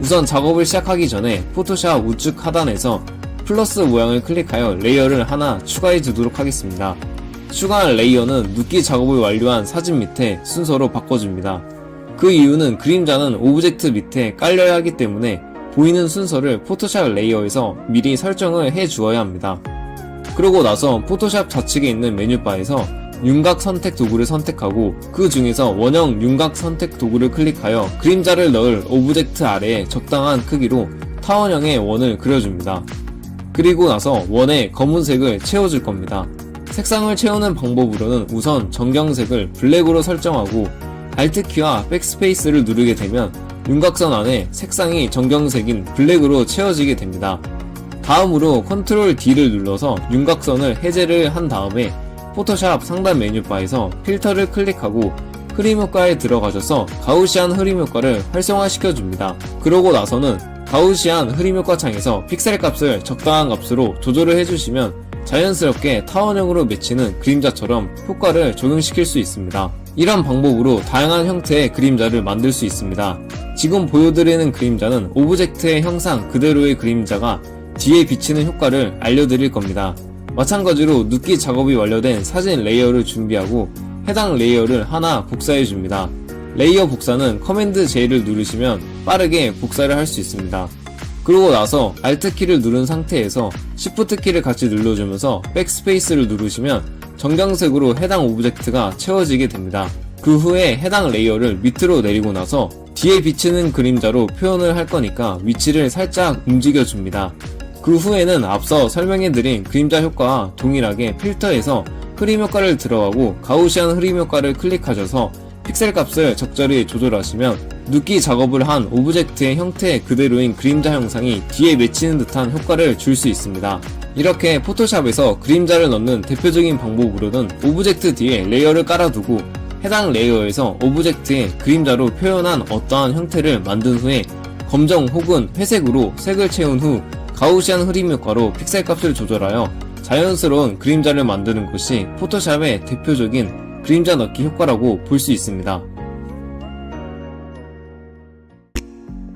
우선 작업을 시작하기 전에 포토샵 우측 하단에서 플러스 모양을 클릭하여 레이어를 하나 추가해 주도록 하겠습니다. 추가한 레이어는 눕기 작업을 완료한 사진 밑에 순서로 바꿔줍니다. 그 이유는 그림자는 오브젝트 밑에 깔려야 하기 때문에 보이는 순서를 포토샵 레이어에서 미리 설정을 해 주어야 합니다. 그러고 나서 포토샵 좌측에 있는 메뉴바에서 윤곽 선택 도구를 선택하고 그 중에서 원형 윤곽 선택 도구를 클릭하여 그림자를 넣을 오브젝트 아래에 적당한 크기로 타원형의 원을 그려줍니다. 그리고 나서 원에 검은색을 채워줄 겁니다. 색상을 채우는 방법으로는 우선 정경색을 블랙으로 설정하고 Alt키와 백스페이스를 누르게 되면 윤곽선 안에 색상이 정경색인 블랙으로 채워지게 됩니다. 다음으로 Ctrl D를 눌러서 윤곽선을 해제를 한 다음에 포토샵 상단 메뉴바에서 필터를 클릭하고 흐림 효과에 들어가셔서 가우시안 흐림 효과를 활성화시켜줍니다. 그러고 나서는 가우시안 흐림 효과 창에서 픽셀 값을 적당한 값으로 조절을 해주시면 자연스럽게 타원형으로 맺히는 그림자처럼 효과를 적용시킬 수 있습니다. 이런 방법으로 다양한 형태의 그림자를 만들 수 있습니다. 지금 보여드리는 그림자는 오브젝트의 형상 그대로의 그림자가 뒤에 비치는 효과를 알려드릴 겁니다. 마찬가지로 눕기 작업이 완료된 사진 레이어를 준비하고 해당 레이어를 하나 복사해줍니다. 레이어 복사는 커맨드 J를 누르시면 빠르게 복사를 할 수 있습니다. 그러고 나서 Alt키를 누른 상태에서 Shift키를 같이 눌러주면서 백스페이스를 누르시면 정경색으로 해당 오브젝트가 채워지게 됩니다. 그 후에 해당 레이어를 밑으로 내리고 나서 뒤에 비치는 그림자로 표현을 할 거니까 위치를 살짝 움직여줍니다. 그 후에는 앞서 설명해드린 그림자 효과와 동일하게 필터에서 흐림 효과를 들어가고 가우시안 흐림 효과를 클릭하셔서 픽셀 값을 적절히 조절하시면 눕기 작업을 한 오브젝트의 형태 그대로인 그림자 형상이 뒤에 맺히는 듯한 효과를 줄 수 있습니다. 이렇게 포토샵에서 그림자를 넣는 대표적인 방법으로는 오브젝트 뒤에 레이어를 깔아두고 해당 레이어에서 오브젝트의 그림자로 표현한 어떠한 형태를 만든 후에 검정 혹은 회색으로 색을 채운 후 가우시안 흐림 효과로 픽셀 값을 조절하여 자연스러운 그림자를 만드는 것이 포토샵의 대표적인 그림자 넣기 효과라고 볼 수 있습니다.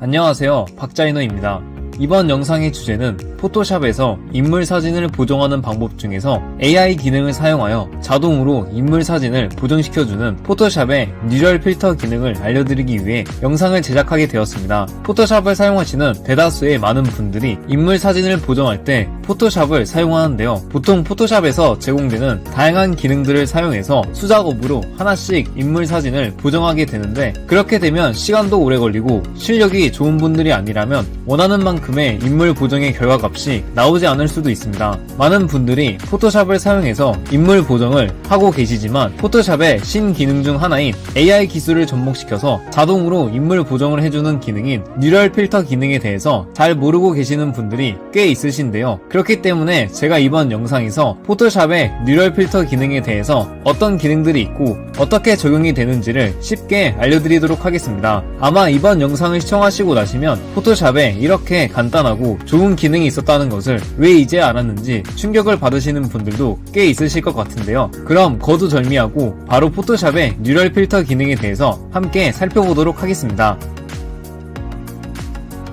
안녕하세요, 박자이너입니다. 이번 영상의 주제는 포토샵에서 인물 사진을 보정하는 방법 중에서 AI 기능을 사용하여 자동으로 인물 사진을 보정시켜주는 포토샵의 뉴럴 필터 기능을 알려드리기 위해 영상을 제작하게 되었습니다. 포토샵을 사용하시는 대다수의 많은 분들이 인물 사진을 보정할 때 포토샵을 사용하는데요. 보통 포토샵에서 제공되는 다양한 기능들을 사용해서 수작업으로 하나씩 인물 사진을 보정하게 되는데 그렇게 되면 시간도 오래 걸리고 실력이 좋은 분들이 아니라면 원하는 만큼 제품의 인물 보정의 결과값이 나오지 않을 수도 있습니다. 많은 분들이 포토샵을 사용해서 인물 보정을 하고 계시지만 포토샵의 신기능 중 하나인 AI 기술을 접목시켜서 자동으로 인물 보정을 해주는 기능인 뉴럴 필터 기능에 대해서 잘 모르고 계시는 분들이 꽤 있으신데요. 그렇기 때문에 제가 이번 영상에서 포토샵의 뉴럴 필터 기능에 대해서 어떤 기능들이 있고 어떻게 적용이 되는지를 쉽게 알려드리도록 하겠습니다. 아마 이번 영상을 시청하시고 나시면 포토샵에 이렇게 간단하고 좋은 기능이 있었다는 것을 왜 이제 알았는지 충격을 받으시는 분들도 꽤 있으실 것 같은데요. 그럼 거두절미하고 바로 포토샵의 뉴럴 필터 기능에 대해서 함께 살펴보도록 하겠습니다.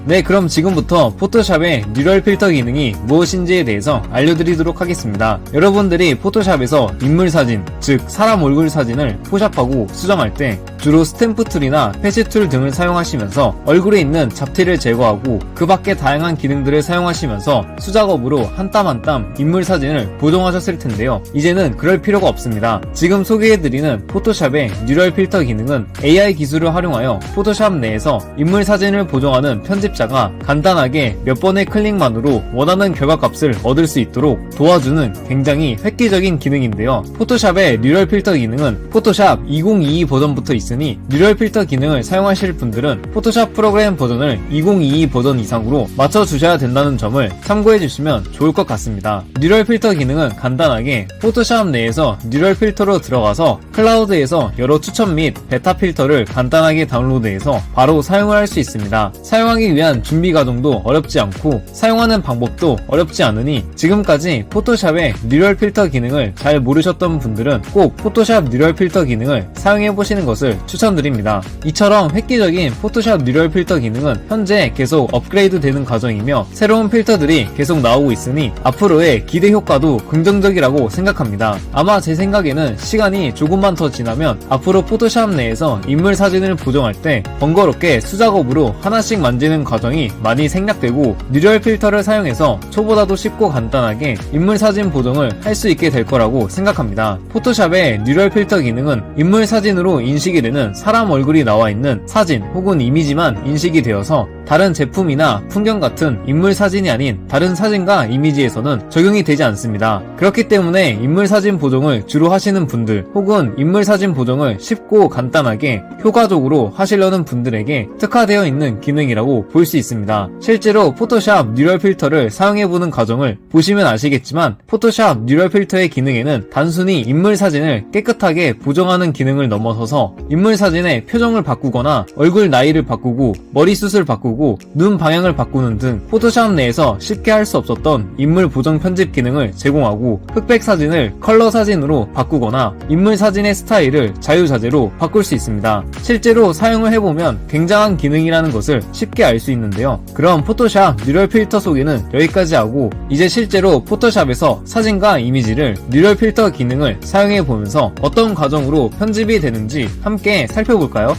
네, 그럼 지금부터 포토샵의 뉴럴 필터 기능이 무엇인지에 대해서 알려드리도록 하겠습니다. 여러분들이 포토샵에서 인물 사진, 즉 사람 얼굴 사진을 포샵하고 수정할 때 주로 스탬프 툴이나 패치 툴 등을 사용하시면서 얼굴에 있는 잡티를 제거하고 그 밖의 다양한 기능들을 사용하시면서 수작업으로 한 땀 한 땀 인물 사진을 보정하셨을 텐데요. 이제는 그럴 필요가 없습니다. 지금 소개해드리는 포토샵의 뉴럴 필터 기능은 AI 기술을 활용하여 포토샵 내에서 인물 사진을 보정하는 편집자가 간단하게 몇 번의 클릭만으로 원하는 결과값을 얻을 수 있도록 도와주는 굉장히 획기적인 기능인데요. 포토샵의 뉴럴 필터 기능은 포토샵 2022 버전부터 있으니 뉴럴 필터 기능을 사용하실 분들은 포토샵 프로그램 버전을 2022 버전 이상으로 맞춰주셔야 된다는 점을 참고해주시면 좋을 것 같습니다. 뉴럴 필터 기능은 간단하게 포토샵 내에서 뉴럴 필터로 들어가서 클라우드에서 여러 추천 및 베타 필터를 간단하게 다운로드해서 바로 사용을 할 수 있습니다. 사용하기 위한 준비 과정도 어렵지 않고 사용하는 방법도 어렵지 않으니 지금까지 포토샵의 뉴럴 필터 기능을 잘 모르셨던 분들은 꼭 포토샵 뉴럴 필터 기능을 사용해보시는 것을 추천드립니다. 이처럼 획기적인 포토샵 뉴럴 필터 기능은 현재 계속 업그레이드 되는 과정이며 새로운 필터들이 계속 나오고 있으니 앞으로의 기대 효과도 긍정적이라고 생각합니다. 아마 제 생각에는 시간이 조금만 더 지나면 앞으로 포토샵 내에서 인물 사진을 보정할 때 번거롭게 수작업으로 하나씩 만지는 과정이 많이 생략되고 뉴럴 필터를 사용해서 초보다도 쉽고 간단하게 인물 사진 보정을 할 수 있게 될 거라고 생각합니다. 포토샵의 뉴럴 필터 기능은 인물 사진으로 인식이 되는 사람 얼굴이 나와 있는 사진 혹은 이미지만 인식이 되어서 다른 제품이나 풍경 같은 인물 사진이 아닌 다른 사진과 이미지에서는 적용이 되지 않습니다. 그렇기 때문에 인물 사진 보정을 주로 하시는 분들 혹은 인물 사진 보정을 쉽고 간단하게 효과적으로 하시려는 분들에게 특화되어 있는 기능이라고 볼 수 있습니다. 실제로 포토샵 뉴럴 필터를 사용해보는 과정을 보시면 아시겠지만 포토샵 뉴럴 필터의 기능에는 단순히 인물 사진을 깨끗하게 보정하는 기능을 넘어서서 인물 사진의 표정을 바꾸거나 얼굴 나이를 바꾸고 머리숱을 바꾸고 눈 방향을 바꾸는 등 포토샵 내에서 쉽게 할 수 없었던 인물 보정 편집 기능을 제공하고 흑백 사진을 컬러 사진으로 바꾸거나 인물 사진의 스타일을 자유자재로 바꿀 수 있습니다. 실제로 사용을 해보면 굉장한 기능이라는 것을 쉽게 알 수 있는데요. 그럼 포토샵 뉴럴 필터 소개는 여기까지 하고 이제 실제로 포토샵에서 사진과 이미지를 뉴럴 필터 기능을 사용해보면서 어떤 과정으로 편집이 되는지 함께 살펴볼까요?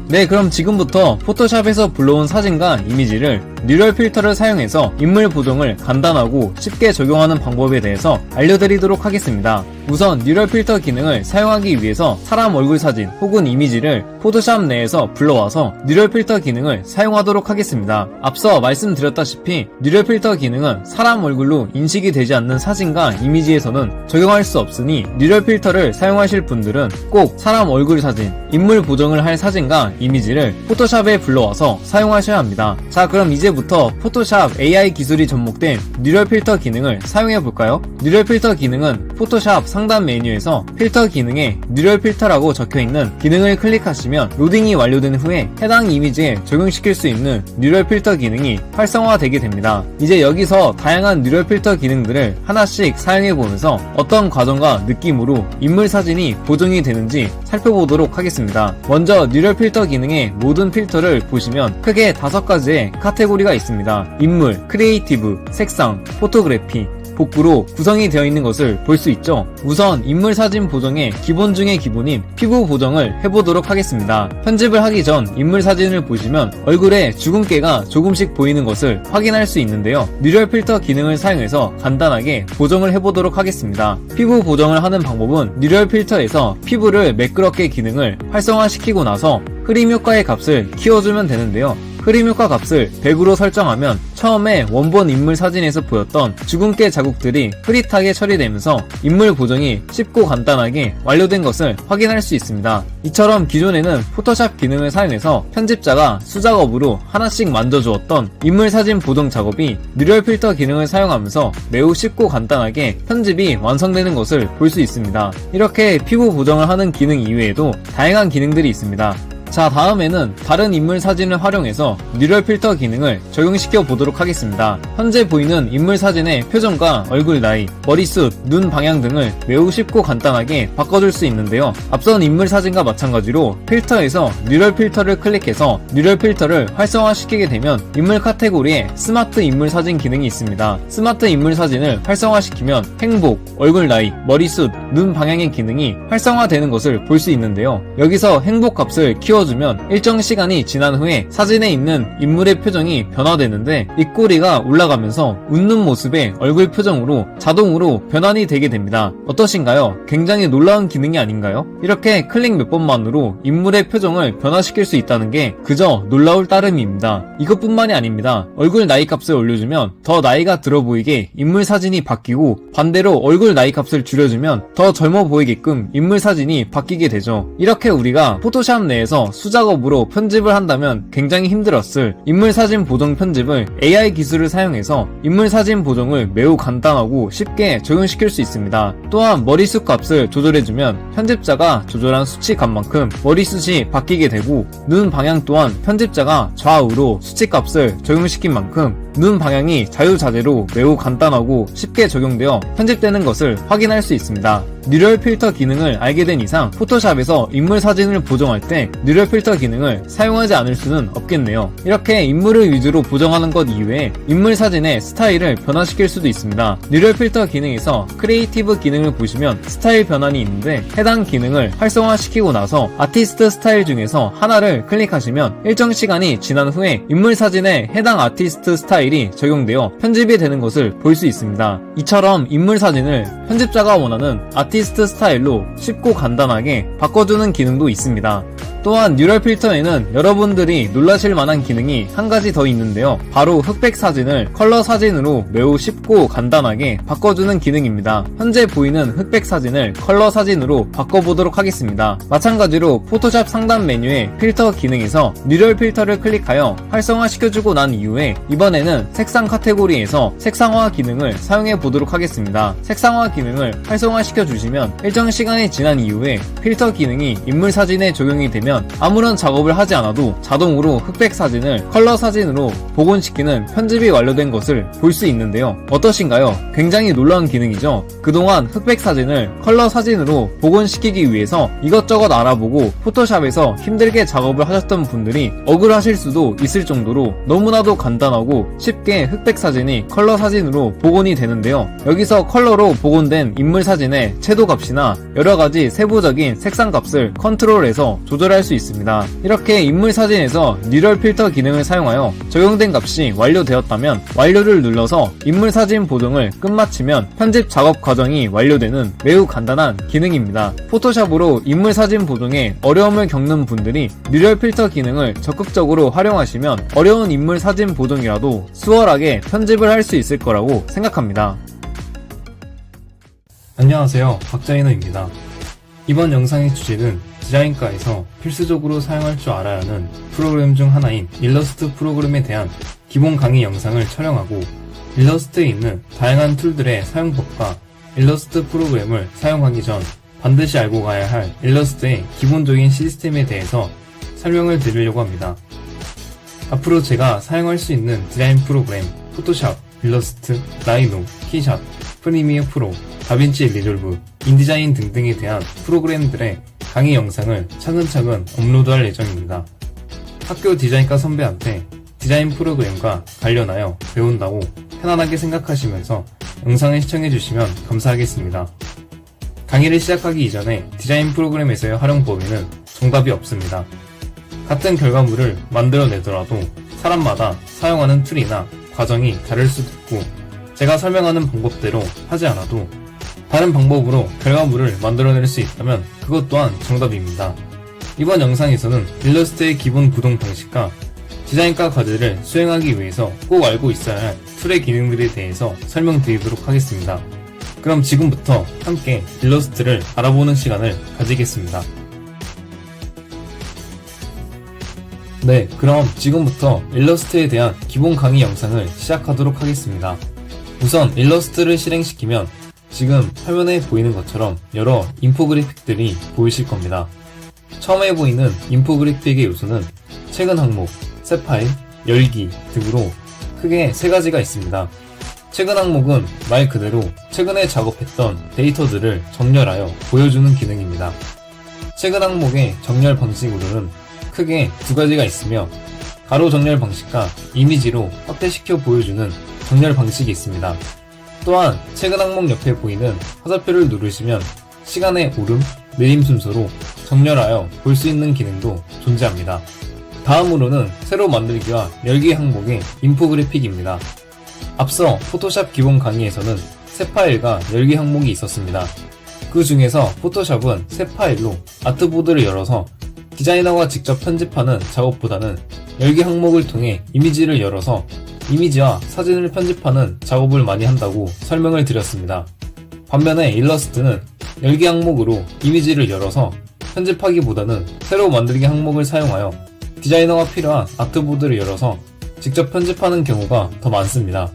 네, 그럼 지금부터 포토샵에서 불러온 사진과 이미지를 뉴럴 필터를 사용해서 인물 보정을 간단하고 쉽게 적용하는 방법에 대해서 알려드리도록 하겠습니다. 우선 뉴럴 필터 기능을 사용하기 위해서 사람 얼굴 사진 혹은 이미지를 포토샵 내에서 불러와서 뉴럴 필터 기능을 사용하도록 하겠습니다. 앞서 말씀드렸다시피 뉴럴 필터 기능은 사람 얼굴로 인식이 되지 않는 사진과 이미지에서는 적용할 수 없으니 뉴럴 필터를 사용하실 분들은 꼭 사람 얼굴 사진, 인물 보정을 할 사진과 이미지를 포토샵에 불러와서 사용하셔야 합니다. 자, 그럼 이제부터 포토샵 AI 기술이 접목된 뉴럴 필터 기능을 사용해볼까요? 뉴럴 필터 기능은 포토샵 상단 메뉴에서 필터 기능에 뉴럴 필터라고 적혀있는 기능을 클릭하시면 로딩이 완료된 후에 해당 이미지에 적용시킬 수 있는 뉴럴 필터 기능이 활성화되게 됩니다. 이제 여기서 다양한 뉴럴 필터 기능들을 하나씩 사용해보면서 어떤 과정과 느낌으로 인물 사진이 보정이 되는지 살펴보도록 하겠습니다. 먼저 뉴럴 필터 기능의 모든 필터를 보시면 크게 5가지의 카테고리가 있습니다. 인물, 크리에이티브, 색상, 포토그래피, 복구로 구성이 되어 있는 것을 볼 수 있죠. 우선 인물 사진 보정의 기본 중의 기본인 피부 보정을 해보도록 하겠습니다. 편집을 하기 전 인물 사진을 보시면 얼굴에 주근깨가 조금씩 보이는 것을 확인할 수 있는데요. 뉴럴 필터 기능을 사용해서 간단하게 보정을 해보도록 하겠습니다. 피부 보정을 하는 방법은 뉴럴 필터에서 피부를 매끄럽게 기능을 활성화시키고 나서 흐림 효과의 값을 키워주면 되는데요. 흐림 효과 값을 100으로 설정하면 처음에 원본 인물 사진에서 보였던 주근깨 자국들이 흐릿하게 처리되면서 인물 보정이 쉽고 간단하게 완료된 것을 확인할 수 있습니다. 이처럼 기존에는 포토샵 기능을 사용해서 편집자가 수작업으로 하나씩 만져주었던 인물 사진 보정 작업이 뉴럴 필터 기능을 사용하면서 매우 쉽고 간단하게 편집이 완성되는 것을 볼 수 있습니다. 이렇게 피부 보정을 하는 기능 이외에도 다양한 기능들이 있습니다. 자, 다음에는 다른 인물 사진을 활용해서 뉴럴 필터 기능을 적용시켜 보도록 하겠습니다. 현재 보이는 인물 사진의 표정과 얼굴 나이, 머리숱, 눈 방향 등을 매우 쉽고 간단하게 바꿔줄 수 있는데요. 앞선 인물 사진과 마찬가지로 필터에서 뉴럴 필터를 클릭해서 뉴럴 필터를 활성화시키게 되면 인물 카테고리에 스마트 인물 사진 기능이 있습니다. 스마트 인물 사진을 활성화시키면 행복, 얼굴 나이, 머리숱, 눈 방향의 기능이 활성화되는 것을 볼 수 있는데요. 여기서 행복 값을 키워주면 일정 시간이 지난 후에 사진에 있는 인물의 표정이 변화되는데 입꼬리가 올라가면서 웃는 모습의 얼굴 표정으로 자동으로 변환이 되게 됩니다. 어떠신가요? 굉장히 놀라운 기능이 아닌가요? 이렇게 클릭 몇 번만으로 인물의 표정을 변화시킬 수 있다는 게 그저 놀라울 따름입니다. 이것뿐만이 아닙니다. 얼굴 나이 값을 올려주면 더 나이가 들어 보이게 인물 사진이 바뀌고 반대로 얼굴 나이 값을 줄여주면 더 젊어 보이게끔 인물 사진이 바뀌게 되죠. 이렇게 우리가 포토샵 내에서 수작업으로 편집을 한다면 굉장히 힘들었을 인물 사진 보정 편집을 AI 기술을 사용해서 인물 사진 보정을 매우 간단하고 쉽게 적용시킬 수 있습니다. 또한 머리숱 값을 조절해주면 편집자가 조절한 수치 값만큼 머리숱이 바뀌게 되고 눈 방향 또한 편집자가 좌우로 수치 값을 적용시킨 만큼 눈 방향이 자유자재로 매우 간단하고 쉽게 적용되어 편집되는 것을 확인할 수 있습니다. 뉴럴 필터 기능을 알게 된 이상 포토샵에서 인물 사진을 보정할 때 뉴럴 필터 기능을 사용하지 않을 수는 없겠네요. 이렇게 인물을 위주로 보정하는 것 이외에 인물 사진의 스타일을 변화시킬 수도 있습니다. 뉴럴 필터 기능에서 크리에이티브 기능을 보시면 스타일 변환이 있는데 해당 기능을 활성화시키고 나서 아티스트 스타일 중에서 하나를 클릭하시면 일정 시간이 지난 후에 인물 사진에 해당 아티스트 스타일이 적용되어 편집이 되는 것을 볼 수 있습니다. 이처럼 인물 사진을 편집자가 원하는 아티스트 스타일로 쉽고 간단하게 바꿔주는 기능도 있습니다. 또한 뉴럴 필터에는 여러분들이 놀라실 만한 기능이 한 가지 더 있는데요. 바로 흑백 사진을 컬러 사진으로 매우 쉽고 간단하게 바꿔주는 기능입니다. 현재 보이는 흑백 사진을 컬러 사진으로 바꿔보도록 하겠습니다. 마찬가지로 포토샵 상단 메뉴의 필터 기능에서 뉴럴 필터를 클릭하여 활성화시켜주고 난 이후에 이번에는 색상 카테고리에서 색상화 기능을 사용해 보도록 하겠습니다. 색상화 기능을 활성화시켜 주시면 일정 시간이 지난 이후에 필터 기능이 인물 사진에 적용이 되면 아무런 작업을 하지 않아도 자동으로 흑백 사진을 컬러 사진으로 복원시키는 편집이 완료된 것을 볼 수 있는데요. 어떠신가요? 굉장히 놀라운 기능이죠. 그동안 흑백 사진을 컬러 사진으로 복원시키기 위해서 이것저것 알아보고 포토샵에서 힘들게 작업을 하셨던 분들이 억울하실 수도 있을 정도로 너무나도 간단하고 쉽게 흑백 사진이 컬러 사진으로 복원이 되는데요. 여기서 컬러로 복원된 인물 사진의 채도 값이나 여러가지 세부적인 색상 값을 컨트롤해서 조절할 수 있습니다. 이렇게 인물 사진에서 뉴럴 필터 기능을 사용하여 적용된 값이 완료되었다면 완료를 눌러서 인물 사진 보정을 끝마치면 편집 작업 과정이 완료되는 매우 간단한 기능입니다. 포토샵으로 인물 사진 보정에 어려움을 겪는 분들이 뉴럴 필터 기능을 적극적으로 활용하시면 어려운 인물 사진 보정이라도 수월하게 편집을 할 수 있을 거라고 생각합니다. 안녕하세요, 박자이너입니다. 이번 영상의 주제는 디자인과에서 필수적으로 사용할 줄 알아야 하는 프로그램 중 하나인 일러스트 프로그램에 대한 기본 강의 영상을 촬영하고 일러스트에 있는 다양한 툴들의 사용법과 일러스트 프로그램을 사용하기 전 반드시 알고 가야 할 일러스트의 기본적인 시스템에 대해서 설명을 드리려고 합니다. 앞으로 제가 사용할 수 있는 디자인 프로그램, 포토샵, 일러스트, 라이노, 키샷, 프리미어 프로, 다빈치 리졸브, 인디자인 등등에 대한 프로그램들의 강의 영상을 차근차근 업로드할 예정입니다. 학교 디자인과 선배한테 디자인 프로그램과 관련하여 배운다고 편안하게 생각하시면서 영상을 시청해주시면 감사하겠습니다. 강의를 시작하기 이전에 디자인 프로그램에서의 활용 범위는 정답이 없습니다. 같은 결과물을 만들어내더라도 사람마다 사용하는 툴이나 과정이 다를 수도 있고 제가 설명하는 방법대로 하지 않아도 다른 방법으로 결과물을 만들어낼 수 있다면 그것 또한 정답입니다. 이번 영상에서는 일러스트의 기본 구동 방식과 디자인과 과제를 수행하기 위해서 꼭 알고 있어야 할 툴의 기능들에 대해서 설명드리도록 하겠습니다. 그럼 지금부터 함께 일러스트를 알아보는 시간을 가지겠습니다. 네, 그럼 지금부터 일러스트에 대한 기본 강의 영상을 시작하도록 하겠습니다. 우선 일러스트를 실행시키면 지금 화면에 보이는 것처럼 여러 인포그래픽들이 보이실 겁니다. 처음에 보이는 인포그래픽의 요소는 최근 항목, 새 파일, 열기 등으로 크게 세 가지가 있습니다. 최근 항목은 말 그대로 최근에 작업했던 데이터들을 정렬하여 보여주는 기능입니다. 최근 항목의 정렬 방식으로는 크게 두 가지가 있으며 가로 정렬 방식과 이미지로 확대시켜 보여주는 정렬 방식이 있습니다. 또한 최근 항목 옆에 보이는 화살표를 누르시면 시간의 오름, 내림 순서로 정렬하여 볼 수 있는 기능도 존재합니다. 다음으로는 새로 만들기와 열기 항목의 인포그래픽입니다. 앞서 포토샵 기본 강의에서는 새 파일과 열기 항목이 있었습니다. 그 중에서 포토샵은 새 파일로 아트보드를 열어서 디자이너가 직접 편집하는 작업보다는 열기 항목을 통해 이미지를 열어서 이미지와 사진을 편집하는 작업을 많이 한다고 설명을 드렸습니다. 반면에 일러스트는 열기 항목으로 이미지를 열어서 편집하기보다는 새로 만들기 항목을 사용하여 디자이너가 필요한 아트보드를 열어서 직접 편집하는 경우가 더 많습니다.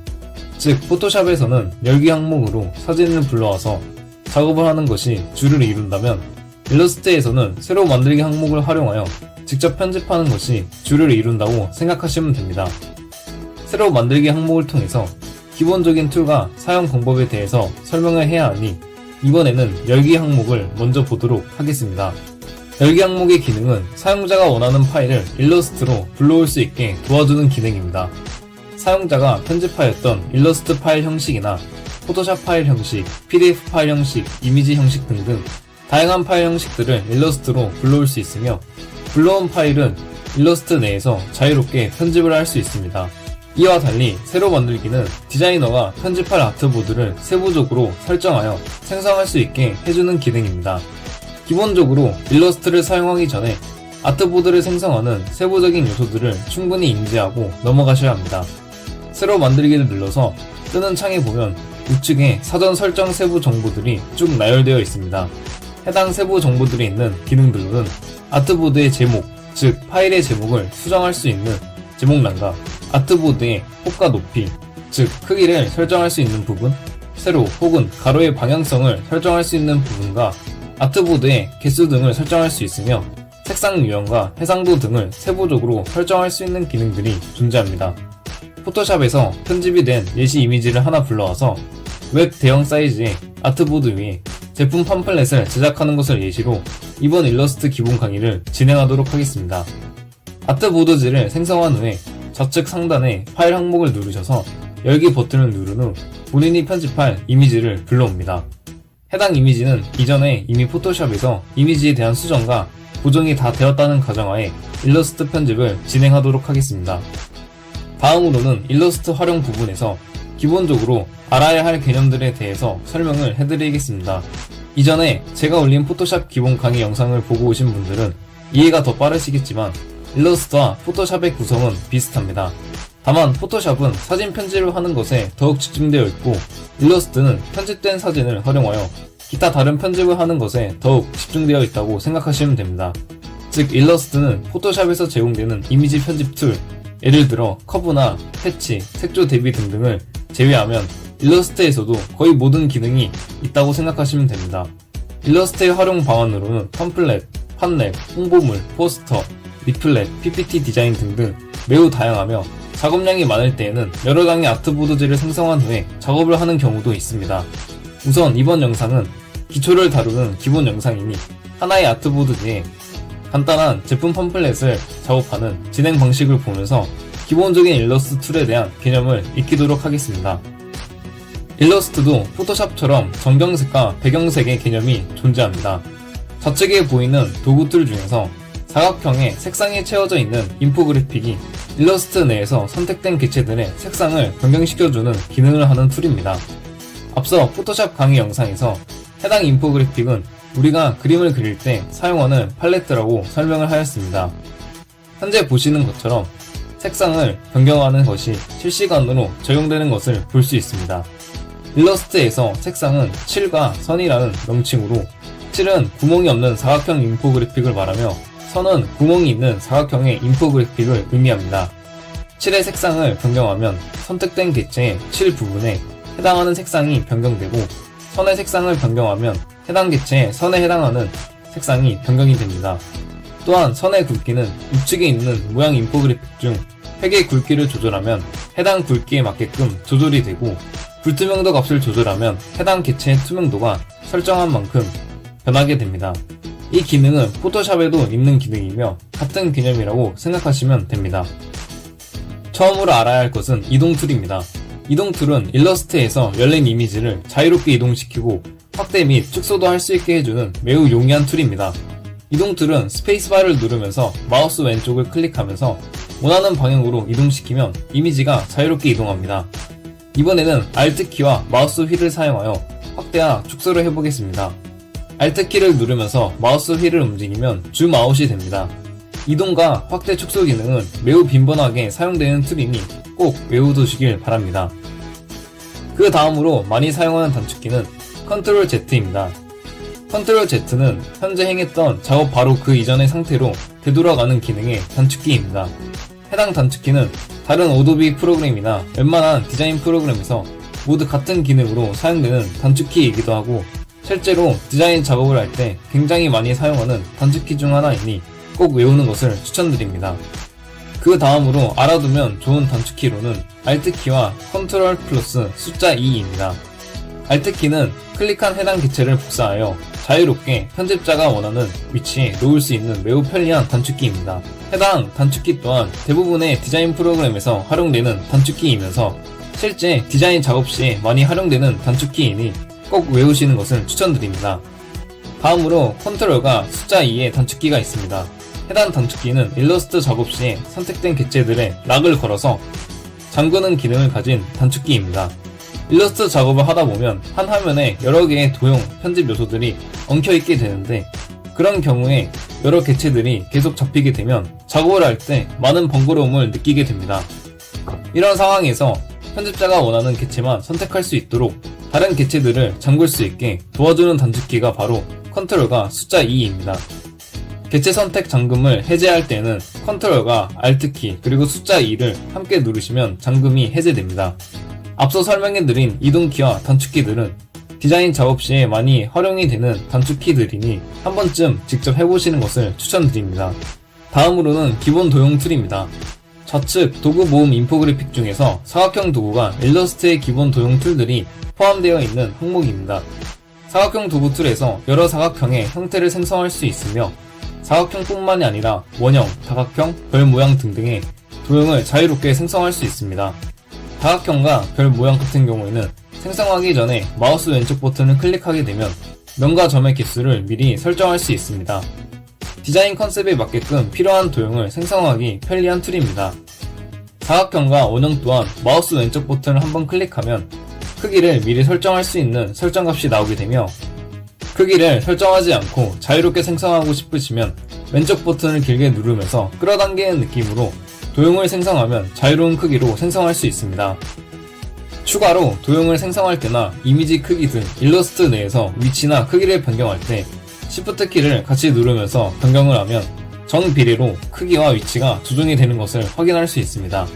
즉 포토샵에서는 열기 항목으로 사진을 불러와서 작업을 하는 것이 주를 이룬다면 일러스트에서는 새로 만들기 항목을 활용하여 직접 편집하는 것이 주를 이룬다고 생각하시면 됩니다. 새로 만들기 항목을 통해서 기본적인 툴과 사용 방법에 대해서 설명을 해야 하니 이번에는 열기 항목을 먼저 보도록 하겠습니다. 열기 항목의 기능은 사용자가 원하는 파일을 일러스트로 불러올 수 있게 도와주는 기능입니다. 사용자가 편집하였던 일러스트 파일 형식이나 포토샵 파일 형식, PDF 파일 형식, 이미지 형식 등등 다양한 파일 형식들을 일러스트로 불러올 수 있으며 불러온 파일은 일러스트 내에서 자유롭게 편집을 할 수 있습니다. 이와 달리 새로 만들기는 디자이너가 편집할 아트보드를 세부적으로 설정하여 생성할 수 있게 해주는 기능입니다. 기본적으로 일러스트를 사용하기 전에 아트보드를 생성하는 세부적인 요소들을 충분히 인지하고 넘어가셔야 합니다. 새로 만들기를 눌러서 뜨는 창에 보면 우측에 사전 설정 세부 정보들이 쭉 나열되어 있습니다. 해당 세부 정보들이 있는 기능들로는 아트보드의 제목, 즉 파일의 제목을 수정할 수 있는 제목란과 아트보드의 폭과 높이, 즉 크기를 설정할 수 있는 부분, 세로 혹은 가로의 방향성을 설정할 수 있는 부분과 아트보드의 개수 등을 설정할 수 있으며 색상 유형과 해상도 등을 세부적으로 설정할 수 있는 기능들이 존재합니다. 포토샵에서 편집이 된 예시 이미지를 하나 불러와서 웹 대형 사이즈의 아트보드 위에 제품 팜플렛을 제작하는 것을 예시로 이번 일러스트 기본 강의를 진행하도록 하겠습니다. 아트보드지를 생성한 후에 좌측 상단에 파일 항목을 누르셔서 열기 버튼을 누른 후 본인이 편집할 이미지를 불러옵니다. 해당 이미지는 이전에 이미 포토샵에서 이미지에 대한 수정과 보정이 다 되었다는 가정하에 일러스트 편집을 진행하도록 하겠습니다. 다음으로는 일러스트 활용 부분에서 기본적으로 알아야 할 개념들에 대해서 설명을 해드리겠습니다. 이전에 제가 올린 포토샵 기본 강의 영상을 보고 오신 분들은 이해가 더 빠르시겠지만 일러스트와 포토샵의 구성은 비슷합니다. 다만 포토샵은 사진 편집을 하는 것에 더욱 집중되어 있고 일러스트는 편집된 사진을 활용하여 기타 다른 편집을 하는 것에 더욱 집중되어 있다고 생각하시면 됩니다. 즉 일러스트는 포토샵에서 제공되는 이미지 편집 툴, 예를 들어 커브나 패치, 색조 대비 등등을 제외하면 일러스트에서도 거의 모든 기능이 있다고 생각하시면 됩니다. 일러스트의 활용 방안으로는 팜플렛, 판넬, 홍보물, 포스터, 리플렛, PPT 디자인 등등 매우 다양하며 작업량이 많을 때에는 여러 장의 아트보드지를 생성한 후에 작업을 하는 경우도 있습니다. 우선 이번 영상은 기초를 다루는 기본 영상이니 하나의 아트보드지에 간단한 제품 팜플렛을 작업하는 진행 방식을 보면서 기본적인 일러스트 툴에 대한 개념을 익히도록 하겠습니다. 일러스트도 포토샵처럼 정경색과 배경색의 개념이 존재합니다. 좌측에 보이는 도구 툴 중에서 사각형의 색상이 채워져 있는 인포그래픽이 일러스트 내에서 선택된 객체들의 색상을 변경시켜주는 기능을 하는 툴입니다. 앞서 포토샵 강의 영상에서 해당 인포그래픽은 우리가 그림을 그릴 때 사용하는 팔레트라고 설명을 하였습니다. 현재 보시는 것처럼 색상을 변경하는 것이 실시간으로 적용되는 것을 볼 수 있습니다. 일러스트에서 색상은 칠과 선이라는 명칭으로, 칠은 구멍이 없는 사각형 인포그래픽을 말하며 선은 구멍이 있는 사각형의 인포그래픽을 의미합니다. 칠의 색상을 변경하면 선택된 객체의 칠 부분에 해당하는 색상이 변경되고, 선의 색상을 변경하면 해당 객체의 선에 해당하는 색상이 변경이 됩니다. 또한 선의 굵기는 우측에 있는 모양 인포그래픽 중 획의 굵기를 조절하면 해당 굵기에 맞게끔 조절이 되고, 불투명도 값을 조절하면 해당 객체의 투명도가 설정한 만큼 변하게 됩니다. 이 기능은 포토샵에도 있는 기능이며 같은 개념이라고 생각하시면 됩니다. 처음으로 알아야 할 것은 이동 툴입니다. 이동 툴은 일러스트에서 열린 이미지를 자유롭게 이동시키고 확대 및 축소도 할 수 있게 해주는 매우 용이한 툴입니다. 이동 툴은 스페이스바를 누르면서 마우스 왼쪽을 클릭하면서 원하는 방향으로 이동시키면 이미지가 자유롭게 이동합니다. 이번에는 Alt키와 마우스 휠을 사용하여 확대와 축소를 해보겠습니다. Alt키를 누르면서 마우스 휠을 움직이면 줌 아웃이 됩니다. 이동과 확대 축소 기능은 매우 빈번하게 사용되는 툴이니 꼭 외워두시길 바랍니다. 그 다음으로 많이 사용하는 단축키는 Ctrl Z입니다. Ctrl Z는 현재 행했던 작업 바로 그 이전의 상태로 되돌아가는 기능의 단축키입니다. 해당 단축키는 다른 어도비 프로그램이나 웬만한 디자인 프로그램에서 모두 같은 기능으로 사용되는 단축키이기도 하고, 실제로 디자인 작업을 할 때 굉장히 많이 사용하는 단축키 중 하나이니 꼭 외우는 것을 추천드립니다. 그 다음으로 알아두면 좋은 단축키로는 Alt키와 Ctrl 플러스 숫자 2입니다. Alt키는 클릭한 해당 객체를 복사하여 자유롭게 편집자가 원하는 위치에 놓을 수 있는 매우 편리한 단축키입니다. 해당 단축키 또한 대부분의 디자인 프로그램에서 활용되는 단축키이면서 실제 디자인 작업 시에 많이 활용되는 단축키이니 꼭 외우시는 것을 추천드립니다. 다음으로 컨트롤과 숫자 2의 단축키가 있습니다. 해당 단축키는 일러스트 작업 시에 선택된 객체들의 락을 걸어서 잠그는 기능을 가진 단축키입니다. 일러스트 작업을 하다보면 한 화면에 여러 개의 도형, 편집 요소들이 엉켜있게 되는데, 그런 경우에 여러 객체들이 계속 잡히게 되면 작업을 할 때 많은 번거로움을 느끼게 됩니다. 이런 상황에서 편집자가 원하는 객체만 선택할 수 있도록 다른 객체들을 잠글 수 있게 도와주는 단축키가 바로 컨트롤과 숫자 2입니다. 객체 선택 잠금을 해제할 때는 컨트롤과 Alt키 그리고 숫자 2를 함께 누르시면 잠금이 해제됩니다. 앞서 설명해드린 이동키와 단축키들은 디자인 작업 시에 많이 활용이 되는 단축키들이니 한 번쯤 직접 해보시는 것을 추천드립니다. 다음으로는 기본 도형 툴입니다. 좌측 도구 모음 인포그래픽 중에서 사각형 도구가 일러스트의 기본 도형 툴들이 포함되어 있는 항목입니다. 사각형 도구 툴에서 여러 사각형의 형태를 생성할 수 있으며 사각형뿐만이 아니라 원형, 다각형, 별 모양 등등의 도형을 자유롭게 생성할 수 있습니다. 다각형과 별 모양 같은 경우에는 생성하기 전에 마우스 왼쪽 버튼을 클릭하게 되면 면과 점의 개수를 미리 설정할 수 있습니다. 디자인 컨셉에 맞게끔 필요한 도형을 생성하기 편리한 툴입니다. 사각형과 원형 또한 마우스 왼쪽 버튼을 한번 클릭하면 크기를 미리 설정할 수 있는 설정값이 나오게 되며, 크기를 설정하지 않고 자유롭게 생성하고 싶으시면 왼쪽 버튼을 길게 누르면서 끌어당기는 느낌으로 도형을 생성하면 자유로운 크기로 생성할 수 있습니다. 추가로 도형을 생성할 때나 이미지 크기 등 일러스트 내에서 위치나 크기를 변경할 때 Shift 키를 같이 누르면서 변경을 하면 정비례로 크기와 위치가 조정이 되는 것을 확인할 수 있습니다.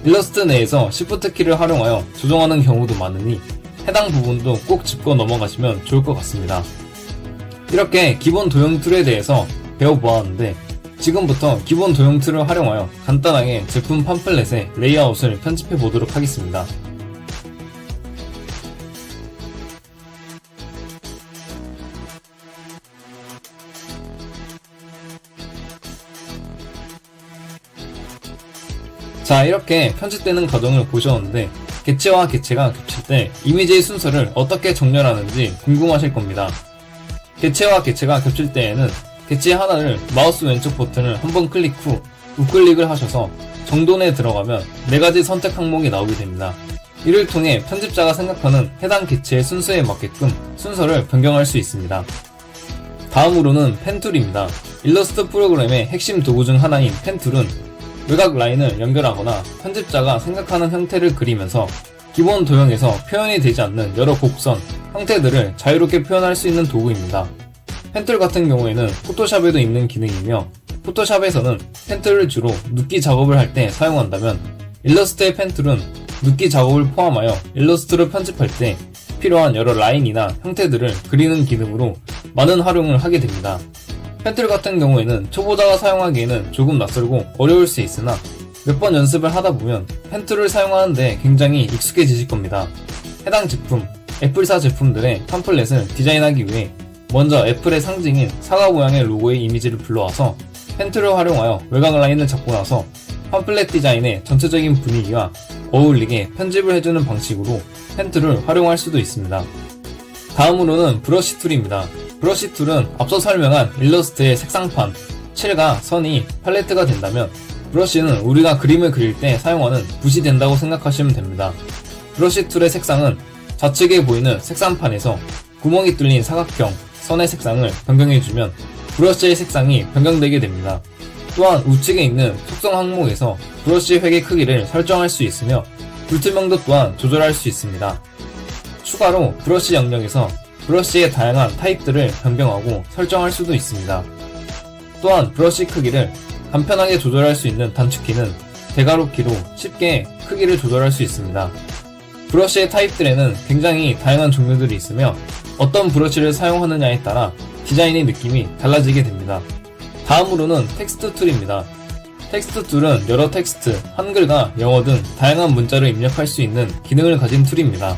일러스트 내에서 Shift 키를 활용하여 조정하는 경우도 많으니 해당 부분도 꼭 짚고 넘어가시면 좋을 것 같습니다. 이렇게 기본 도형 툴에 대해서 배워보았는데, 지금부터 기본 도형 툴을 활용하여 간단하게 제품 팜플렛의 레이아웃을 편집해 보도록 하겠습니다. 자, 이렇게 편집되는 과정을 보셨는데 객체와 객체가 겹칠 때 이미지의 순서를 어떻게 정렬하는지 궁금하실 겁니다. 객체와 객체가 겹칠 때에는 객체 하나를 마우스 왼쪽 버튼을 한번 클릭 후 우클릭을 하셔서 정돈에 들어가면 4가지 선택 항목이 나오게 됩니다. 이를 통해 편집자가 생각하는 해당 객체의 순서에 맞게끔 순서를 변경할 수 있습니다. 다음으로는 펜툴입니다. 일러스트 프로그램의 핵심 도구 중 하나인 펜툴은 외곽 라인을 연결하거나 편집자가 생각하는 형태를 그리면서 기본 도형에서 표현이 되지 않는 여러 곡선, 형태들을 자유롭게 표현할 수 있는 도구입니다. 펜툴 같은 경우에는 포토샵에도 있는 기능이며, 포토샵에서는 펜툴을 주로 눕기 작업을 할 때 사용한다면, 일러스트의 펜툴은 눕기 작업을 포함하여 일러스트를 편집할 때 필요한 여러 라인이나 형태들을 그리는 기능으로 많은 활용을 하게 됩니다. 펜툴 같은 경우에는 초보자가 사용하기에는 조금 낯설고 어려울 수 있으나 몇 번 연습을 하다 보면 펜툴을 사용하는데 굉장히 익숙해지실 겁니다. 해당 제품, 애플사 제품들의 팜플렛을 디자인하기 위해 먼저 애플의 상징인 사과 모양의 로고의 이미지를 불러와서 펜툴을 활용하여 외곽 라인을 잡고 나서 팜플렛 디자인의 전체적인 분위기와 어울리게 편집을 해주는 방식으로 펜툴을 활용할 수도 있습니다. 다음으로는 브러쉬 툴입니다. 브러쉬 툴은 앞서 설명한 일러스트의 색상판, 칠과 선이 팔레트가 된다면, 브러쉬는 우리가 그림을 그릴 때 사용하는 붓이 된다고 생각하시면 됩니다. 브러쉬 툴의 색상은 좌측에 보이는 색상판에서 구멍이 뚫린 사각형, 선의 색상을 변경해주면 브러쉬의 색상이 변경되게 됩니다. 또한 우측에 있는 속성 항목에서 브러쉬 획의 크기를 설정할 수 있으며 불투명도 또한 조절할 수 있습니다. 추가로 브러쉬 영역에서 브러쉬의 다양한 타입들을 변경하고 설정할 수도 있습니다. 또한 브러쉬 크기를 간편하게 조절할 수 있는 단축키는 대괄호키로 쉽게 크기를 조절할 수 있습니다. 브러쉬의 타입들에는 굉장히 다양한 종류들이 있으며 어떤 브러쉬를 사용하느냐에 따라 디자인의 느낌이 달라지게 됩니다. 다음으로는 텍스트 툴입니다. 텍스트 툴은 여러 텍스트, 한글과 영어 등 다양한 문자를 입력할 수 있는 기능을 가진 툴입니다.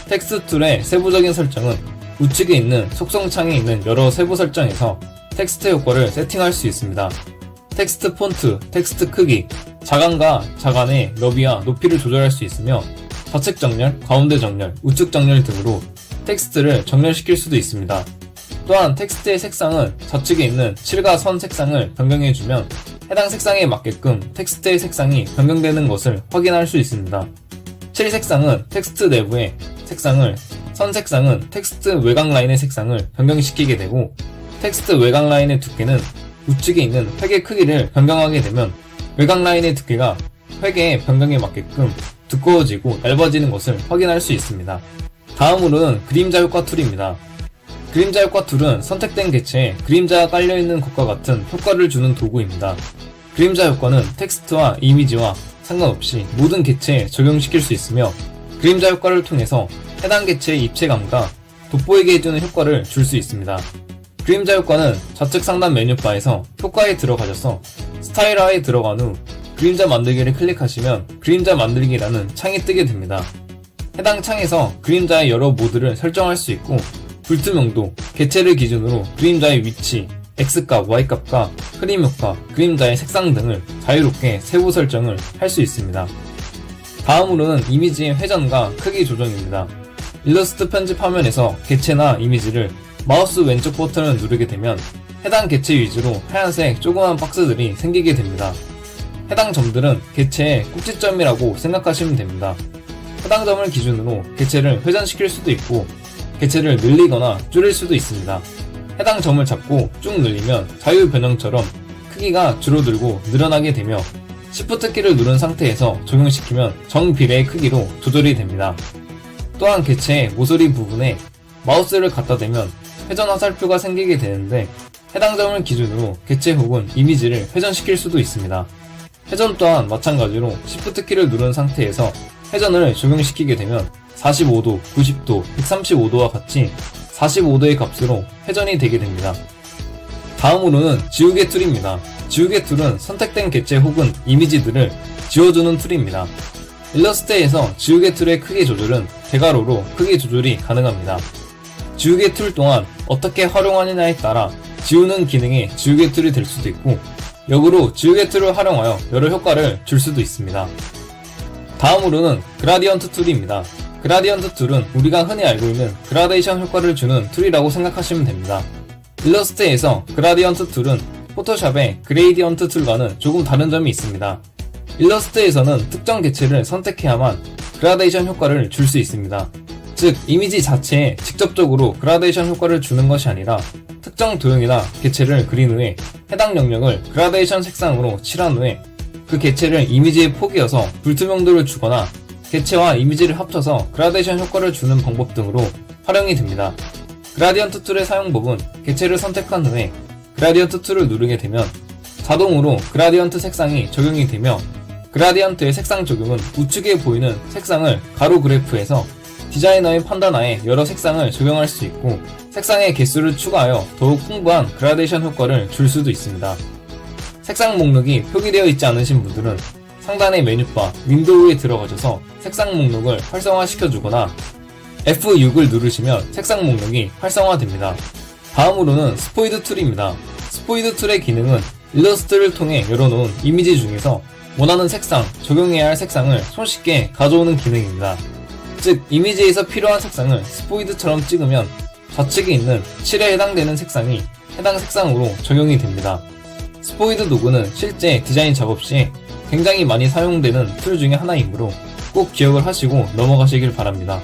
텍스트 툴의 세부적인 설정은 우측에 있는 속성창에 있는 여러 세부 설정에서 텍스트 효과를 세팅할 수 있습니다. 텍스트 폰트, 텍스트 크기, 자간과 자간의 너비와 높이를 조절할 수 있으며 좌측 정렬, 가운데 정렬, 우측 정렬 등으로 텍스트를 정렬시킬 수도 있습니다. 또한 텍스트의 색상은 좌측에 있는 칠과 선 색상을 변경해주면 해당 색상에 맞게끔 텍스트의 색상이 변경되는 것을 확인할 수 있습니다. 칠 색상은 텍스트 내부의 색상을, 선 색상은 텍스트 외곽 라인의 색상을 변경시키게 되고, 텍스트 외곽 라인의 두께는 우측에 있는 획의 크기를 변경하게 되면 외곽 라인의 두께가 획의 변경에 맞게끔 두꺼워지고 얇아지는 것을 확인할 수 있습니다. 다음으로는 그림자 효과 툴입니다. 그림자 효과 툴은 선택된 객체에 그림자가 깔려있는 것과 같은 효과를 주는 도구입니다. 그림자 효과는 텍스트와 이미지와 상관없이 모든 객체에 적용시킬 수 있으며, 그림자 효과를 통해서 해당 객체의 입체감과 돋보이게 해주는 효과를 줄 수 있습니다. 그림자 효과는 좌측 상단 메뉴바에서 효과에 들어가셔서 스타일화에 들어간 후 그림자 만들기를 클릭하시면 그림자 만들기라는 창이 뜨게 됩니다. 해당 창에서 그림자의 여러 모드를 설정할 수 있고, 불투명도, 객체를 기준으로 그림자의 위치, X값, Y값과 흐림 효과, 그림자의 색상 등을 자유롭게 세부 설정을 할 수 있습니다. 다음으로는 이미지의 회전과 크기 조정입니다. 일러스트 편집 화면에서 객체나 이미지를 마우스 왼쪽 버튼을 누르게 되면 해당 객체 위주로 하얀색 조그만 박스들이 생기게 됩니다. 해당 점들은 객체의 꼭지점이라고 생각하시면 됩니다. 해당 점을 기준으로 객체를 회전시킬 수도 있고 객체를 늘리거나 줄일 수도 있습니다. 해당 점을 잡고 쭉 늘리면 자유 변형처럼 크기가 줄어들고 늘어나게 되며, Shift 키를 누른 상태에서 적용시키면 정비례의 크기로 조절이 됩니다. 또한 객체의 모서리 부분에 마우스를 갖다 대면 회전 화살표가 생기게 되는데, 해당 점을 기준으로 객체 혹은 이미지를 회전시킬 수도 있습니다. 회전 또한 마찬가지로 Shift 키를 누른 상태에서 회전을 적용시키게 되면 45도, 90도, 135도와 같이 45도의 값으로 회전이 되게 됩니다. 다음으로는 지우개 툴입니다. 지우개 툴은 선택된 객체 혹은 이미지들을 지워주는 툴입니다. 일러스트에서 지우개 툴의 크기 조절은 대괄호로 크기 조절이 가능합니다. 지우개 툴 또한 어떻게 활용하느냐에 따라 지우는 기능의 지우개 툴이 될 수도 있고, 역으로 지우개 툴을 활용하여 여러 효과를 줄 수도 있습니다. 다음으로는 그라디언트 툴입니다. 그라디언트 툴은 우리가 흔히 알고 있는 그라데이션 효과를 주는 툴이라고 생각하시면 됩니다. 일러스트에서 그라디언트 툴은 포토샵의 그레이디언트 툴과는 조금 다른 점이 있습니다. 일러스트에서는 특정 객체를 선택해야만 그라데이션 효과를 줄 수 있습니다. 즉, 이미지 자체에 직접적으로 그라데이션 효과를 주는 것이 아니라 특정 도형이나 객체를 그린 후에 해당 영역을 그라데이션 색상으로 칠한 후에 그 개체를 이미지에 포개어서 불투명도를 주거나 개체와 이미지를 합쳐서 그라데이션 효과를 주는 방법 등으로 활용이 됩니다. 그라디언트 툴의 사용법은 개체를 선택한 후에 그라디언트 툴을 누르게 되면 자동으로 그라디언트 색상이 적용이 되며 그라디언트의 색상 적용은 우측에 보이는 색상을 가로 그래프에서 디자이너의 판단하에 여러 색상을 적용할 수 있고 색상의 개수를 추가하여 더욱 풍부한 그라데이션 효과를 줄 수도 있습니다. 색상 목록이 표기되어 있지 않으신 분들은 상단의 메뉴바 윈도우에 들어가셔서 색상 목록을 활성화시켜주거나 F6을 누르시면 색상 목록이 활성화됩니다. 다음으로는 스포이드 툴입니다. 스포이드 툴의 기능은 일러스트를 통해 열어놓은 이미지 중에서 원하는 색상, 적용해야 할 색상을 손쉽게 가져오는 기능입니다. 즉, 이미지에서 필요한 색상을 스포이드처럼 찍으면 좌측에 있는 7에 해당되는 색상이 해당 색상으로 적용이 됩니다. 스포이드 도구는 실제 디자인 작업 시에 굉장히 많이 사용되는 툴 중에 하나이므로 꼭 기억을 하시고 넘어가시길 바랍니다.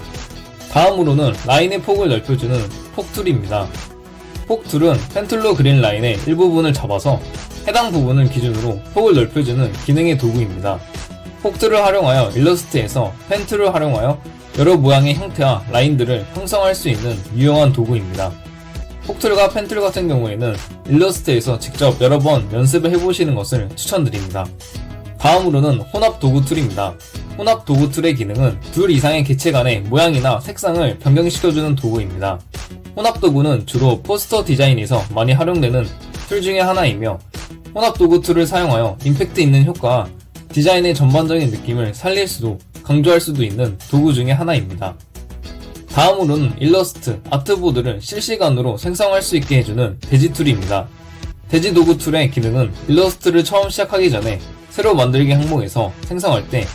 다음으로는 라인의 폭을 넓혀주는 폭 툴입니다. 폭 툴은 펜툴로 그린 라인의 일부분을 잡아서 해당 부분을 기준으로 폭을 넓혀주는 기능의 도구입니다. 폭 툴을 활용하여 일러스트에서 펜 툴을 활용하여 여러 모양의 형태와 라인들을 형성할 수 있는 유용한 도구입니다. 폭 툴과 펜 툴 같은 경우에는 일러스트에서 직접 여러 번 연습을 해보시는 것을 추천드립니다. 다음으로는 혼합 도구 툴입니다. 혼합 도구 툴의 기능은 둘 이상의 개체 간의 모양이나 색상을 변경시켜주는 도구입니다. 혼합 도구는 주로 포스터 디자인에서 많이 활용되는 툴 중에 하나이며 혼합 도구 툴을 사용하여 임팩트 있는 효과와 디자인의 전반적인 느낌을 살릴 수도 강조할 수도 있는 도구 중에 하나입니다. 다음으로는 일러스트, 아트보드를 실시간으로 생성할 수 있게 해주는 대지 툴입니다. 대지 도구 툴의 기능은 일러스트를 처음 시작하기 전에 새로 만들기 항목에서 생성할 때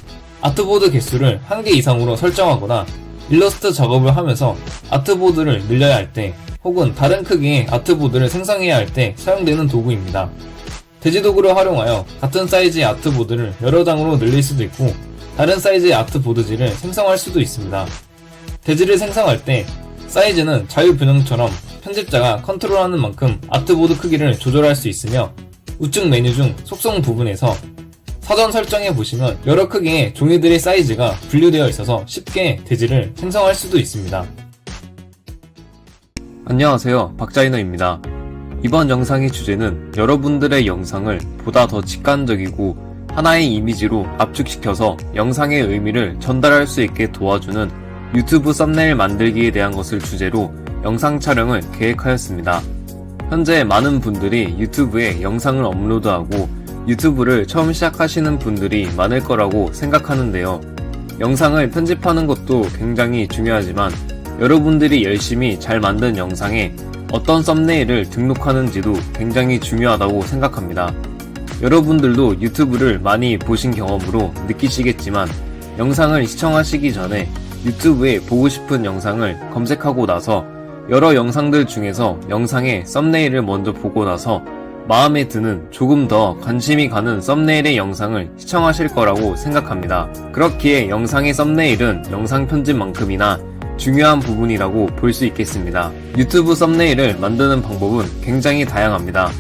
아트보드 개수를 1개 이상으로 설정하거나 일러스트 작업을 하면서 아트보드를 늘려야 할 때 혹은 다른 크기의 아트보드를 생성해야 할 때 사용되는 도구입니다. 대지 도구를 활용하여 같은 사이즈의 아트보드를 여러 장으로 늘릴 수도 있고 다른 사이즈의 아트보드지를 생성할 수도 있습니다. 대지를 생성할 때 사이즈는 자유분영처럼 편집자가 컨트롤하는 만큼 아트보드 크기를 조절할 수 있으며 우측 메뉴 중 속성 부분에서 사전 설정해 보시면 여러 크기의 종이들의 사이즈가 분류되어 있어서 쉽게 대지를 생성할 수도 있습니다. 안녕하세요, 박자이너입니다. 이번 영상의 주제는 여러분들의 영상을 보다 더 직관적이고 하나의 이미지로 압축시켜서 영상의 의미를 전달할 수 있게 도와주는 유튜브 썸네일 만들기에 대한 것을 주제로 영상 촬영을 계획하였습니다. 현재 많은 분들이 유튜브에 영상을 업로드하고 유튜브를 처음 시작하시는 분들이 많을 거라고 생각하는데요. 영상을 편집하는 것도 굉장히 중요하지만 여러분들이 열심히 잘 만든 영상에 어떤 썸네일을 등록하는지도 굉장히 중요하다고 생각합니다. 여러분들도 유튜브를 많이 보신 경험으로 느끼시겠지만 영상을 시청하시기 전에 유튜브에 보고 싶은 영상을 검색하고 나서 여러 영상들 중에서 영상의 썸네일을 먼저 보고 나서 마음에 드는 조금 더 관심이 가는 썸네일의 영상을 시청하실 거라고 생각합니다. 그렇기에 영상의 썸네일은 영상 편집만큼이나 중요한 부분이라고 볼 수 있겠습니다. 유튜브 썸네일을 만드는 방법은 굉장히 다양합니다.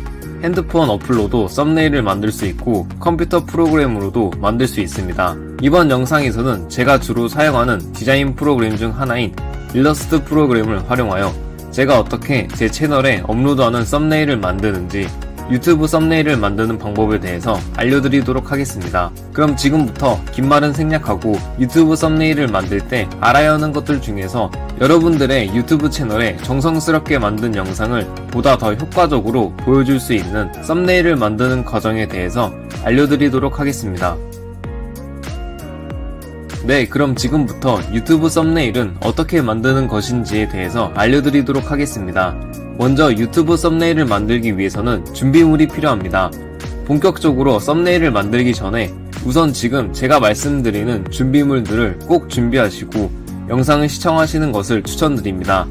핸드폰 어플로도 썸네일을 만들 수 있고 컴퓨터 프로그램으로도 만들 수 있습니다. 이번 영상에서는 제가 주로 사용하는 디자인 프로그램 중 하나인 일러스트 프로그램을 활용하여 제가 어떻게 제 채널에 업로드하는 썸네일을 만드는지 유튜브 썸네일을 만드는 방법에 대해서 알려드리도록 하겠습니다. 그럼 지금부터 긴 말은 생략하고 유튜브 썸네일을 만들 때 알아야 하는 것들 중에서 여러분들의 유튜브 채널에 정성스럽게 만든 영상을 보다 더 효과적으로 보여줄 수 있는 썸네일을 만드는 과정에 대해서 알려드리도록 하겠습니다. 네, 그럼 지금부터 유튜브 썸네일은 어떻게 만드는 것인지에 대해서 알려드리도록 하겠습니다. 먼저 유튜브 썸네일을 만들기 위해서는 준비물이 필요합니다. 본격적으로 썸네일을 만들기 전에 우선 지금 제가 말씀드리는 준비물들을 꼭 준비하시고 영상을 시청하시는 것을 추천드립니다.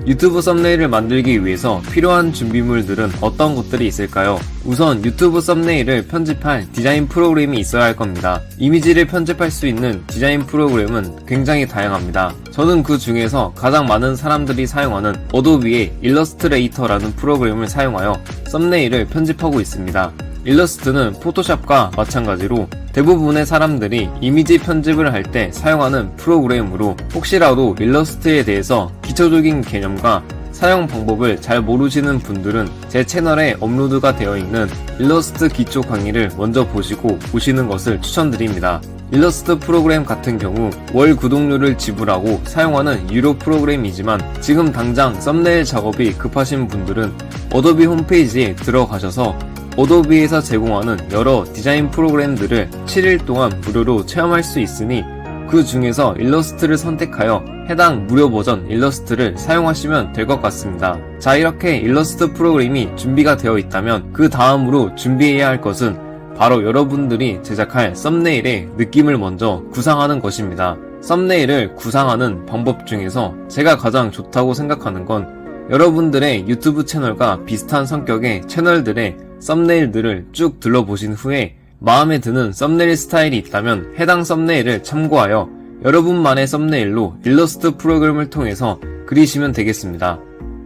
유튜브 썸네일을 만들기 위해서 필요한 준비물들은 어떤 것들이 있을까요? 우선 유튜브 썸네일을 편집할 디자인 프로그램이 있어야 할 겁니다. 이미지를 편집할 수 있는 디자인 프로그램은 굉장히 다양합니다. 저는 그 중에서 가장 많은 사람들이 사용하는 어도비의 일러스트레이터라는 프로그램을 사용하여 썸네일을 편집하고 있습니다. 일러스트는 포토샵과 마찬가지로 대부분의 사람들이 이미지 편집을 할 때 사용하는 프로그램으로 혹시라도 일러스트에 대해서 기초적인 개념과 사용 방법을 잘 모르시는 분들은 제 채널에 업로드가 되어 있는 일러스트 기초 강의를 먼저 보시고 오시는 것을 추천드립니다. 일러스트 프로그램 같은 경우 월 구독료를 지불하고 사용하는 유료 프로그램이지만 지금 당장 썸네일 작업이 급하신 분들은 어도비 홈페이지에 들어가셔서 어도비에서 제공하는 여러 디자인 프로그램들을 7일 동안 무료로 체험할 수 있으니 그 중에서 일러스트를 선택하여 해당 무료 버전 일러스트를 사용하시면 될 것 같습니다. 자, 이렇게 일러스트 프로그램이 준비가 되어 있다면 그 다음으로 준비해야 할 것은 바로 여러분들이 제작할 썸네일의 느낌을 먼저 구상하는 것입니다. 썸네일을 구상하는 방법 중에서 제가 가장 좋다고 생각하는 건 여러분들의 유튜브 채널과 비슷한 성격의 채널들의 썸네일들을 쭉 둘러보신 후에 마음에 드는 썸네일 스타일이 있다면 해당 썸네일을 참고하여 여러분만의 썸네일로 일러스트 프로그램을 통해서 그리시면 되겠습니다.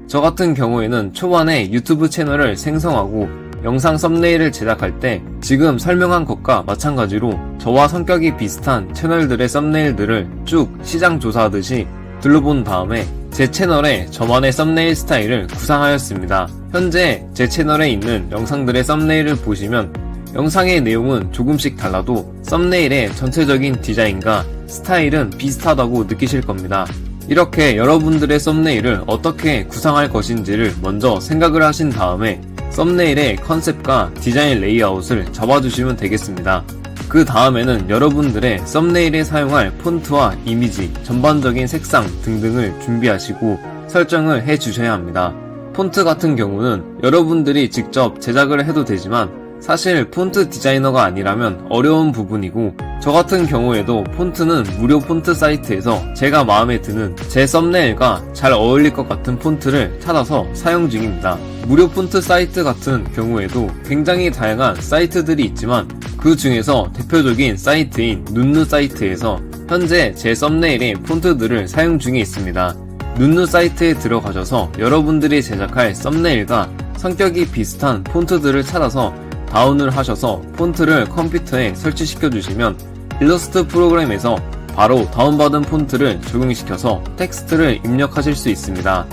저 같은 경우에는 초반에 유튜브 채널을 생성하고 영상 썸네일을 제작할 때 지금 설명한 것과 마찬가지로 저와 성격이 비슷한 채널들의 썸네일들을 쭉 시장 조사하듯이 둘러본 다음에 제 채널에 저만의 썸네일 스타일을 구상하였습니다. 현재 제 채널에 있는 영상들의 썸네일을 보시면 영상의 내용은 조금씩 달라도 썸네일의 전체적인 디자인과 스타일은 비슷하다고 느끼실 겁니다. 이렇게 여러분들의 썸네일을 어떻게 구상할 것인지를 먼저 생각을 하신 다음에 썸네일의 컨셉과 디자인 레이아웃을 잡아주시면 되겠습니다. 그 다음에는 여러분들의 썸네일에 사용할 폰트와 이미지, 전반적인 색상 등등을 준비하시고 설정을 해주셔야 합니다. 폰트 같은 경우는 여러분들이 직접 제작을 해도 되지만 사실 폰트 디자이너가 아니라면 어려운 부분이고 저 같은 경우에도 폰트는 무료 폰트 사이트에서 제가 마음에 드는 제 썸네일과 잘 어울릴 것 같은 폰트를 찾아서 사용 중입니다. 무료 폰트 사이트 같은 경우에도 굉장히 다양한 사이트들이 있지만 그 중에서 대표적인 사이트인 눈누 사이트에서 현재 제 썸네일의 폰트들을 사용 중에 있습니다. 눈누 사이트에 들어가셔서 여러분들이 제작할 썸네일과 성격이 비슷한 폰트들을 찾아서 다운을 하셔서 폰트를 컴퓨터에 설치시켜 주시면 일러스트 프로그램에서 바로 다운받은 폰트를 적용시켜서 텍스트를 입력하실 수 있습니다.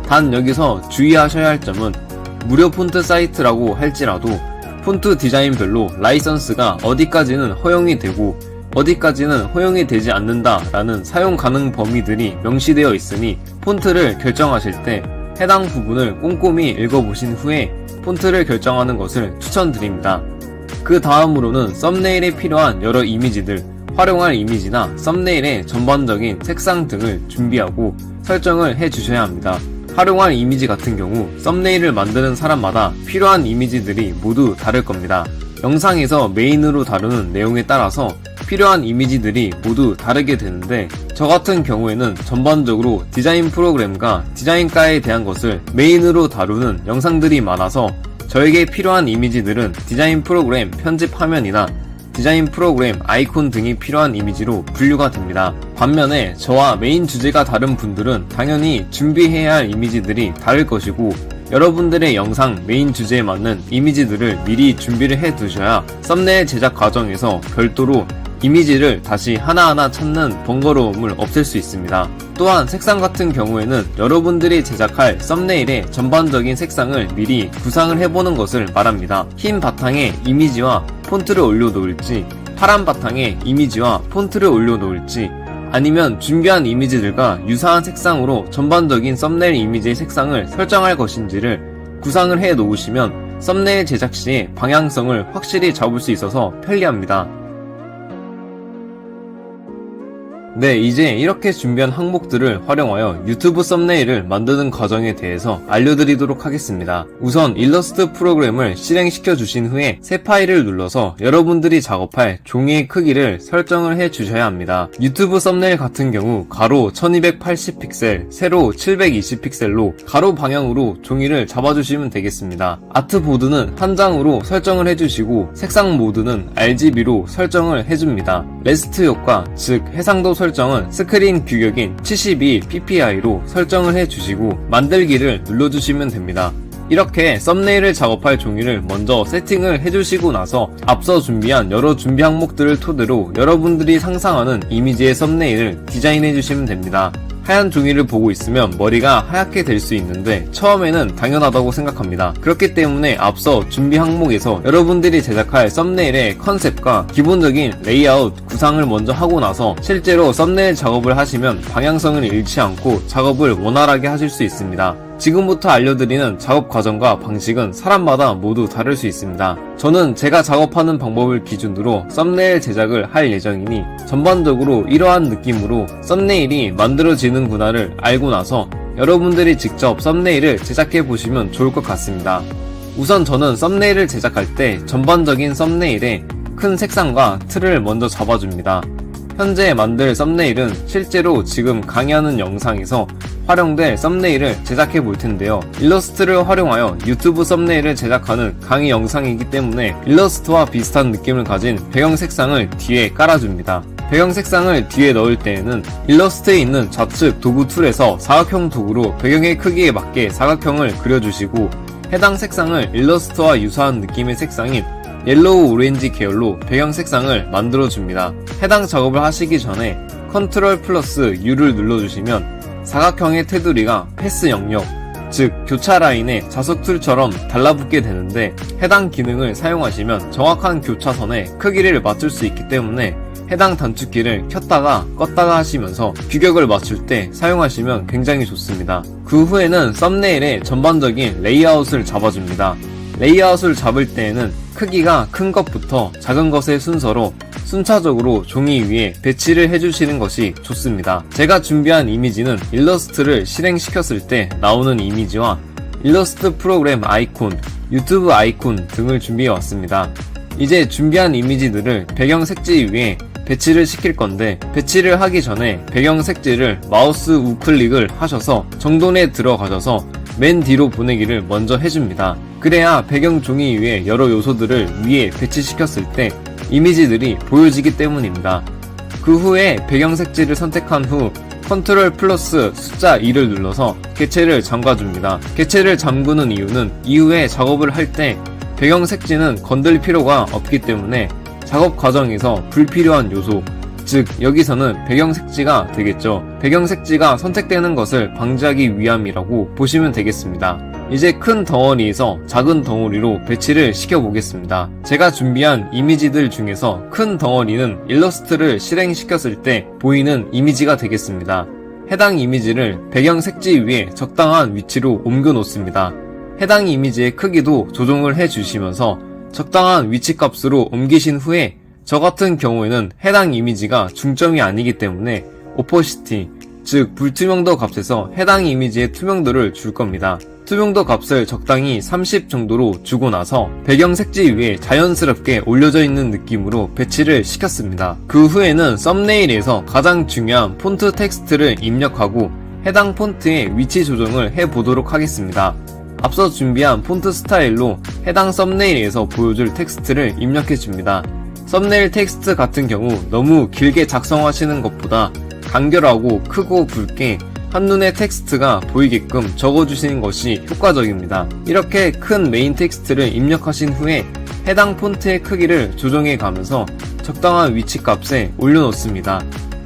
단 여기서 주의하셔야 할 점은 무료 폰트 사이트라고 할지라도 폰트 디자인별로 라이선스가 어디까지는 허용이 되고 어디까지는 허용이 되지 않는다라는 사용 가능 범위들이 명시되어 있으니 폰트를 결정하실 때 해당 부분을 꼼꼼히 읽어보신 후에 폰트를 결정하는 것을 추천드립니다. 그 다음으로는 썸네일에 필요한 여러 이미지들, 활용할 이미지나 썸네일의 전반적인 색상 등을 준비하고 설정을 해주셔야 합니다. 활용할 이미지 같은 경우 썸네일을 만드는 사람마다 필요한 이미지들이 모두 다를 겁니다. 영상에서 메인으로 다루는 내용에 따라서 필요한 이미지들이 모두 다르게 되는데 저 같은 경우에는 전반적으로 디자인 프로그램과 디자인과에 대한 것을 메인으로 다루는 영상들이 많아서 저에게 필요한 이미지들은 디자인 프로그램 편집 화면이나 디자인 프로그램 아이콘 등이 필요한 이미지로 분류가 됩니다. 반면에 저와 메인 주제가 다른 분들은 당연히 준비해야 할 이미지들이 다를 것이고 여러분들의 영상 메인 주제에 맞는 이미지들을 미리 준비를 해 두셔야 썸네일 제작 과정에서 별도로 이미지를 다시 하나하나 찾는 번거로움을 없앨 수 있습니다. 또한 색상 같은 경우에는 여러분들이 제작할 썸네일의 전반적인 색상을 미리 구상을 해보는 것을 말합니다. 흰 바탕에 이미지와 폰트를 올려놓을지, 파란 바탕에 이미지와 폰트를 올려놓을지, 아니면 준비한 이미지들과 유사한 색상으로 전반적인 썸네일 이미지의 색상을 설정할 것인지를 구상을 해 놓으시면 썸네일 제작 시에 방향성을 확실히 잡을 수 있어서 편리합니다. 네, 이제 이렇게 준비한 항목들을 활용하여 유튜브 썸네일을 만드는 과정에 대해서 알려드리도록 하겠습니다. 우선 일러스트 프로그램을 실행시켜 주신 후에 새 파일을 눌러서 여러분들이 작업할 종이의 크기를 설정을 해 주셔야 합니다. 유튜브 썸네일 같은 경우 가로 1280픽셀, 세로 720픽셀로 가로 방향으로 종이를 잡아주시면 되겠습니다. 아트보드는 한 장으로 설정을 해주시고 색상 모드는 RGB로 설정을 해줍니다. 레스트 효과, 즉 해상도 설정은 스크린 규격인 72ppi로 설정을 해주시고 만들기를 눌러주시면 됩니다. 이렇게 썸네일을 작업할 종이를 먼저 세팅을 해주시고 나서 앞서 준비한 여러 준비 항목들을 토대로 여러분들이 상상하는 이미지의 썸네일을 디자인해 주시면 됩니다. 하얀 종이를 보고 있으면 머리가 하얗게 될 수 있는데 처음에는 당연하다고 생각합니다. 그렇기 때문에 앞서 준비 항목에서 여러분들이 제작할 썸네일의 컨셉과 기본적인 레이아웃 구상을 먼저 하고 나서 실제로 썸네일 작업을 하시면 방향성을 잃지 않고 작업을 원활하게 하실 수 있습니다. 지금부터 알려드리는 작업 과정과 방식은 사람마다 모두 다를 수 있습니다. 저는 제가 작업하는 방법을 기준으로 썸네일 제작을 할 예정이니 전반적으로 이러한 느낌으로 썸네일이 만들어지는구나를 알고 나서 여러분들이 직접 썸네일을 제작해 보시면 좋을 것 같습니다. 우선 저는 썸네일을 제작할 때 전반적인 썸네일에 큰 색상과 틀을 먼저 잡아줍니다. 현재 만들 썸네일은 실제로 지금 강의하는 영상에서 활용될 썸네일을 제작해 볼 텐데요. 일러스트를 활용하여 유튜브 썸네일을 제작하는 강의 영상이기 때문에 일러스트와 비슷한 느낌을 가진 배경 색상을 뒤에 깔아줍니다. 배경 색상을 뒤에 넣을 때에는 일러스트에 있는 좌측 도구 툴에서 사각형 도구로 배경의 크기에 맞게 사각형을 그려주시고 해당 색상을 일러스트와 유사한 느낌의 색상인 옐로우 오렌지 계열로 배경 색상을 만들어줍니다. 해당 작업을 하시기 전에 컨트롤 플러스 U를 눌러주시면 사각형의 테두리가 패스 영역, 즉 교차 라인에 자석 툴처럼 달라붙게 되는데 해당 기능을 사용하시면 정확한 교차선의 크기를 맞출 수 있기 때문에 해당 단축키를 켰다가 껐다가 하시면서 규격을 맞출 때 사용하시면 굉장히 좋습니다. 그 후에는 썸네일의 전반적인 레이아웃을 잡아줍니다. 레이아웃을 잡을 때에는 크기가 큰 것부터 작은 것의 순서로 순차적으로 종이 위에 배치를 해주시는 것이 좋습니다. 제가 준비한 이미지는 일러스트를 실행시켰을 때 나오는 이미지와 일러스트 프로그램 아이콘, 유튜브 아이콘 등을 준비해 왔습니다. 이제 준비한 이미지들을 배경 색지 위에 배치를 시킬 건데 배치를 하기 전에 배경 색지를 마우스 우클릭을 하셔서 정돈에 들어가셔서 맨 뒤로 보내기를 먼저 해줍니다. 그래야 배경 종이 위에 여러 요소들을 위에 배치시켰을 때 이미지들이 보여지기 때문입니다. 그 후에 배경 색지를 선택한 후 컨트롤 플러스 숫자 2를 눌러서 개체를 잠가줍니다. 개체를 잠그는 이유는 이후에 작업을 할 때 배경 색지는 건들 필요가 없기 때문에 작업 과정에서 불필요한 요소, 즉 여기서는 배경 색지가 되겠죠. 배경 색지가 선택되는 것을 방지하기 위함이라고 보시면 되겠습니다. 이제 큰 덩어리에서 작은 덩어리로 배치를 시켜보겠습니다. 제가 준비한 이미지들 중에서 큰 덩어리는 일러스트를 실행시켰을 때 보이는 이미지가 되겠습니다. 해당 이미지를 배경 색지 위에 적당한 위치로 옮겨 놓습니다. 해당 이미지의 크기도 조정을 해주시면서 적당한 위치 값으로 옮기신 후에 저 같은 경우에는 해당 이미지가 중점이 아니기 때문에 오퍼시티, 즉 불투명도 값에서 해당 이미지의 투명도를 줄 겁니다. 투명도 값을 적당히 30 정도로 주고 나서 배경 색지 위에 자연스럽게 올려져 있는 느낌으로 배치를 시켰습니다. 그 후에는 썸네일에서 가장 중요한 폰트 텍스트를 입력하고 해당 폰트의 위치 조정을 해보도록 하겠습니다. 앞서 준비한 폰트 스타일로 해당 썸네일에서 보여줄 텍스트를 입력해줍니다. 썸네일 텍스트 같은 경우 너무 길게 작성하시는 것보다 간결하고 크고 굵게 한눈에 텍스트가 보이게끔 적어주시는 것이 효과적입니다. 이렇게 큰 메인 텍스트를 입력하신 후에 해당 폰트의 크기를 조정해 가면서 적당한 위치 값에 올려놓습니다.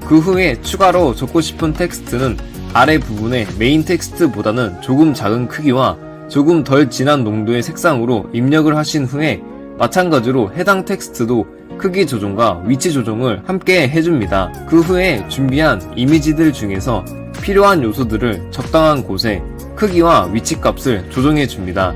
그 후에 추가로 적고 싶은 텍스트는 아래 부분에 메인 텍스트보다는 조금 작은 크기와 조금 덜 진한 농도의 색상으로 입력을 하신 후에 마찬가지로 해당 텍스트도 크기 조정과 위치 조정을 함께 해줍니다. 그 후에 준비한 이미지들 중에서 필요한 요소들을 적당한 곳에 크기와 위치 값을 조정해 줍니다.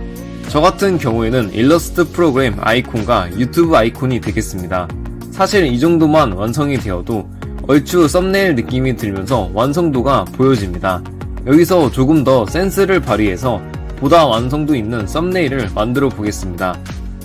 저 같은 경우에는 일러스트 프로그램 아이콘과 유튜브 아이콘이 되겠습니다. 사실 이 정도만 완성이 되어도 얼추 썸네일 느낌이 들면서 완성도가 보여집니다. 여기서 조금 더 센스를 발휘해서 보다 완성도 있는 썸네일을 만들어 보겠습니다.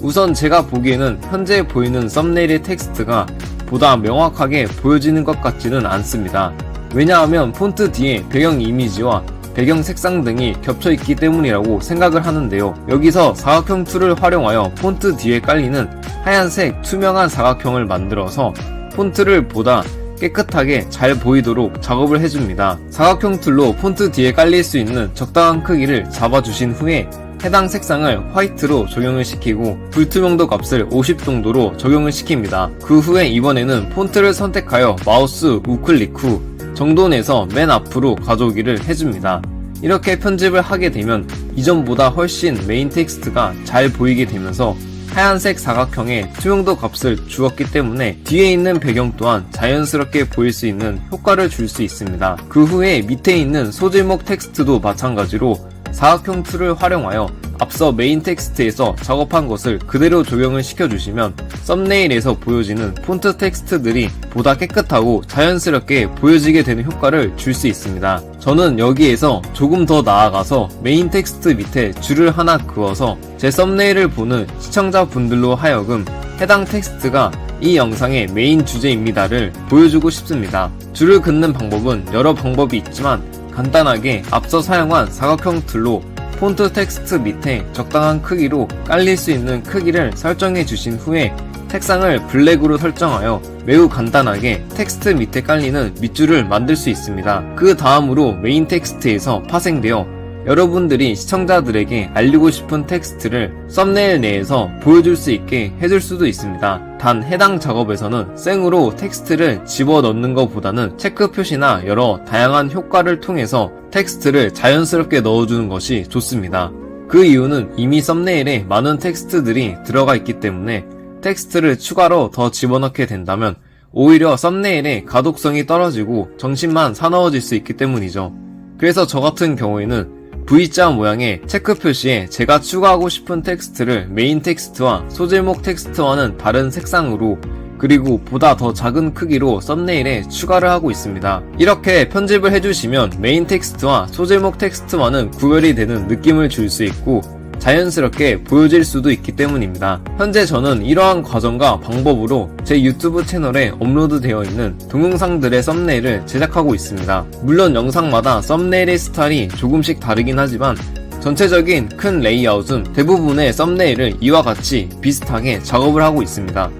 우선 제가 보기에는 현재 보이는 썸네일의 텍스트가 보다 명확하게 보여지는 것 같지는 않습니다. 왜냐하면 폰트 뒤에 배경 이미지와 배경 색상 등이 겹쳐 있기 때문이라고 생각을 하는데요. 여기서 사각형 툴을 활용하여 폰트 뒤에 깔리는 하얀색 투명한 사각형을 만들어서 폰트를 보다 깨끗하게 잘 보이도록 작업을 해줍니다. 사각형 툴로 폰트 뒤에 깔릴 수 있는 적당한 크기를 잡아주신 후에 해당 색상을 화이트로 적용을 시키고 불투명도 값을 50 정도로 적용을 시킵니다. 그 후에 이번에는 폰트를 선택하여 마우스 우클릭 후 정돈해서 맨 앞으로 가져오기를 해줍니다. 이렇게 편집을 하게 되면 이전보다 훨씬 메인 텍스트가 잘 보이게 되면서 하얀색 사각형의 투명도 값을 주었기 때문에 뒤에 있는 배경 또한 자연스럽게 보일 수 있는 효과를 줄 수 있습니다. 그 후에 밑에 있는 소제목 텍스트도 마찬가지로 사각형 툴을 활용하여 앞서 메인 텍스트에서 작업한 것을 그대로 적용을 시켜주시면 썸네일에서 보여지는 폰트 텍스트들이 보다 깨끗하고 자연스럽게 보여지게 되는 효과를 줄 수 있습니다. 저는 여기에서 조금 더 나아가서 메인 텍스트 밑에 줄을 하나 그어서 제 썸네일을 보는 시청자분들로 하여금 해당 텍스트가 이 영상의 메인 주제입니다를 보여주고 싶습니다. 줄을 긋는 방법은 여러 방법이 있지만 간단하게 앞서 사용한 사각형 툴로 폰트 텍스트 밑에 적당한 크기로 깔릴 수 있는 크기를 설정해 주신 후에 색상을 블랙으로 설정하여 매우 간단하게 텍스트 밑에 깔리는 밑줄을 만들 수 있습니다. 그 다음으로 메인 텍스트에서 파생되어 여러분들이 시청자들에게 알리고 싶은 텍스트를 썸네일 내에서 보여줄 수 있게 해줄 수도 있습니다. 단 해당 작업에서는 생으로 텍스트를 집어넣는 것보다는 체크 표시나 여러 다양한 효과를 통해서 텍스트를 자연스럽게 넣어주는 것이 좋습니다. 그 이유는 이미 썸네일에 많은 텍스트들이 들어가 있기 때문에 텍스트를 추가로 더 집어넣게 된다면 오히려 썸네일의 가독성이 떨어지고 정신만 사나워질 수 있기 때문이죠. 그래서 저 같은 경우에는 V자 모양의 체크 표시에 제가 추가하고 싶은 텍스트를 메인 텍스트와 소제목 텍스트와는 다른 색상으로 그리고 보다 더 작은 크기로 썸네일에 추가를 하고 있습니다. 이렇게 편집을 해주시면 메인 텍스트와 소제목 텍스트와는 구별이 되는 느낌을 줄 수 있고 자연스럽게 보여질 수도 있기 때문입니다. 현재 저는 이러한 과정과 방법으로 제 유튜브 채널에 업로드되어 있는 동영상들의 썸네일을 제작하고 있습니다. 물론 영상마다 썸네일의 스타일이 조금씩 다르긴 하지만 전체적인 큰 레이아웃은 대부분의 썸네일을 이와 같이 비슷하게 작업을 하고 있습니다.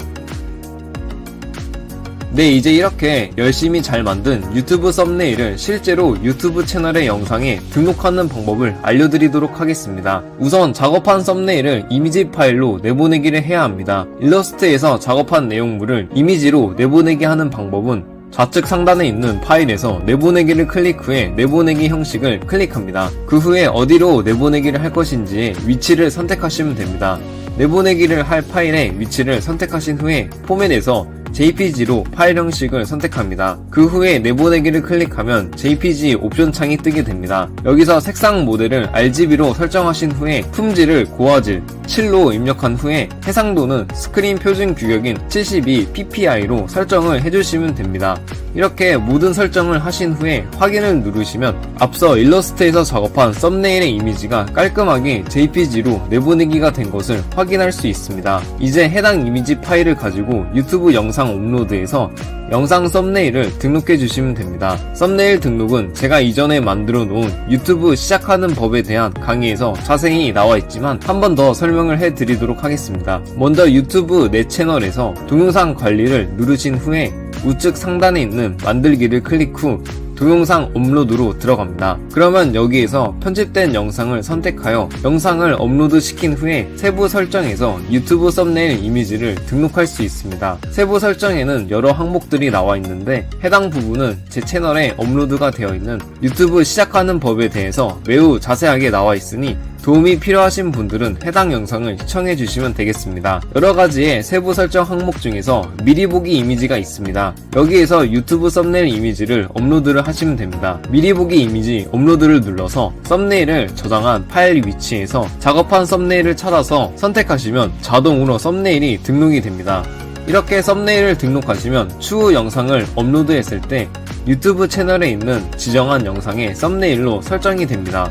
네, 이제 이렇게 열심히 잘 만든 유튜브 썸네일을 실제로 유튜브 채널의 영상에 등록하는 방법을 알려드리도록 하겠습니다. 우선 작업한 썸네일을 이미지 파일로 내보내기를 해야 합니다. 일러스트에서 작업한 내용물을 이미지로 내보내게 하는 방법은 좌측 상단에 있는 파일에서 내보내기를 클릭 후에 내보내기 형식을 클릭합니다. 그 후에 어디로 내보내기를 할 것인지의 위치를 선택하시면 됩니다. 내보내기를 할 파일의 위치를 선택하신 후에 포맷에서 JPG로 파일 형식을 선택합니다. 그 후에 내보내기를 클릭하면 JPG 옵션 창이 뜨게 됩니다. 여기서 색상 모델을 RGB로 설정하신 후에 품질을 고화질 7로 입력한 후에 해상도는 스크린 표준 규격인 72ppi로 설정을 해주시면 됩니다. 이렇게 모든 설정을 하신 후에 확인을 누르시면 앞서 일러스트에서 작업한 썸네일의 이미지가 깔끔하게 JPG로 내보내기가 된 것을 확인할 수 있습니다. 이제 해당 이미지 파일을 가지고 유튜브 영상 업로드에서 영상 썸네일을 등록해 주시면 됩니다. 썸네일 등록은 제가 이전에 만들어 놓은 유튜브 시작하는 법에 대한 강의에서 자세히 나와 있지만 한 번 더 설명을 해 드리도록 하겠습니다. 먼저 유튜브 내 채널에서 동영상 관리를 누르신 후에 우측 상단에 있는 만들기를 클릭 후 동영상 업로드로 들어갑니다. 그러면 여기에서 편집된 영상을 선택하여 영상을 업로드 시킨 후에 세부 설정에서 유튜브 썸네일 이미지를 등록할 수 있습니다. 세부 설정에는 여러 항목들이 나와 있는데 해당 부분은 제 채널에 업로드가 되어 있는 유튜브 시작하는 법에 대해서 매우 자세하게 나와 있으니 도움이 필요하신 분들은 해당 영상을 시청해 주시면 되겠습니다. 여러가지의 세부 설정 항목 중에서 미리 보기 이미지가 있습니다. 여기에서 유튜브 썸네일 이미지를 업로드를 하시면 됩니다. 미리 보기 이미지 업로드를 눌러서 썸네일을 저장한 파일 위치에서 작업한 썸네일을 찾아서 선택하시면 자동으로 썸네일이 등록이 됩니다. 이렇게 썸네일을 등록하시면 추후 영상을 업로드했을 때 유튜브 채널에 있는 지정한 영상의 썸네일로 설정이 됩니다.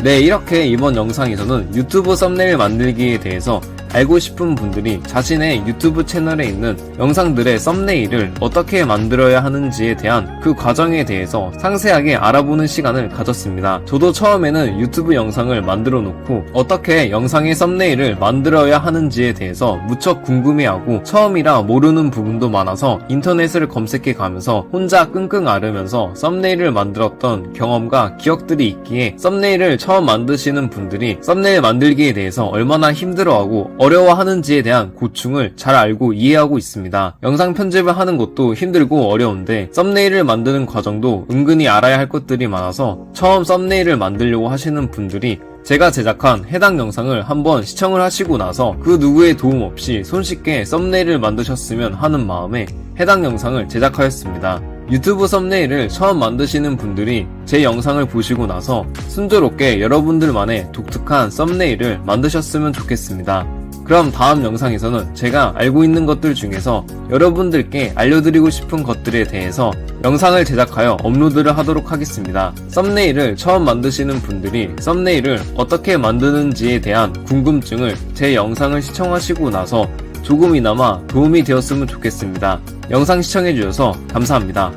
네, 이렇게 이번 영상에서는 유튜브 썸네일 만들기에 대해서 알고 싶은 분들이 자신의 유튜브 채널에 있는 영상들의 썸네일을 어떻게 만들어야 하는지에 대한 그 과정에 대해서 상세하게 알아보는 시간을 가졌습니다. 저도 처음에는 유튜브 영상을 만들어 놓고 어떻게 영상의 썸네일을 만들어야 하는지에 대해서 무척 궁금해하고 처음이라 모르는 부분도 많아서 인터넷을 검색해 가면서 혼자 끙끙 앓으면서 썸네일을 만들었던 경험과 기억들이 있기에 썸네일을 처음 만드시는 분들이 썸네일 만들기에 대해서 얼마나 힘들어하고 어려워하는지에 대한 고충을 잘 알고 이해하고 있습니다. 영상 편집을 하는 것도 힘들고 어려운데 썸네일을 만드는 과정도 은근히 알아야 할 것들이 많아서 처음 썸네일을 만들려고 하시는 분들이 제가 제작한 해당 영상을 한번 시청을 하시고 나서 그 누구의 도움 없이 손쉽게 썸네일을 만드셨으면 하는 마음에 해당 영상을 제작하였습니다. 유튜브 썸네일을 처음 만드시는 분들이 제 영상을 보시고 나서 순조롭게 여러분들만의 독특한 썸네일을 만드셨으면 좋겠습니다. 그럼 다음 영상에서는 제가 알고 있는 것들 중에서 여러분들께 알려드리고 싶은 것들에 대해서 영상을 제작하여 업로드를 하도록 하겠습니다. 썸네일을 처음 만드시는 분들이 썸네일을 어떻게 만드는지에 대한 궁금증을 제 영상을 시청하시고 나서 조금이나마 도움이 되었으면 좋겠습니다. 영상 시청해주셔서 감사합니다.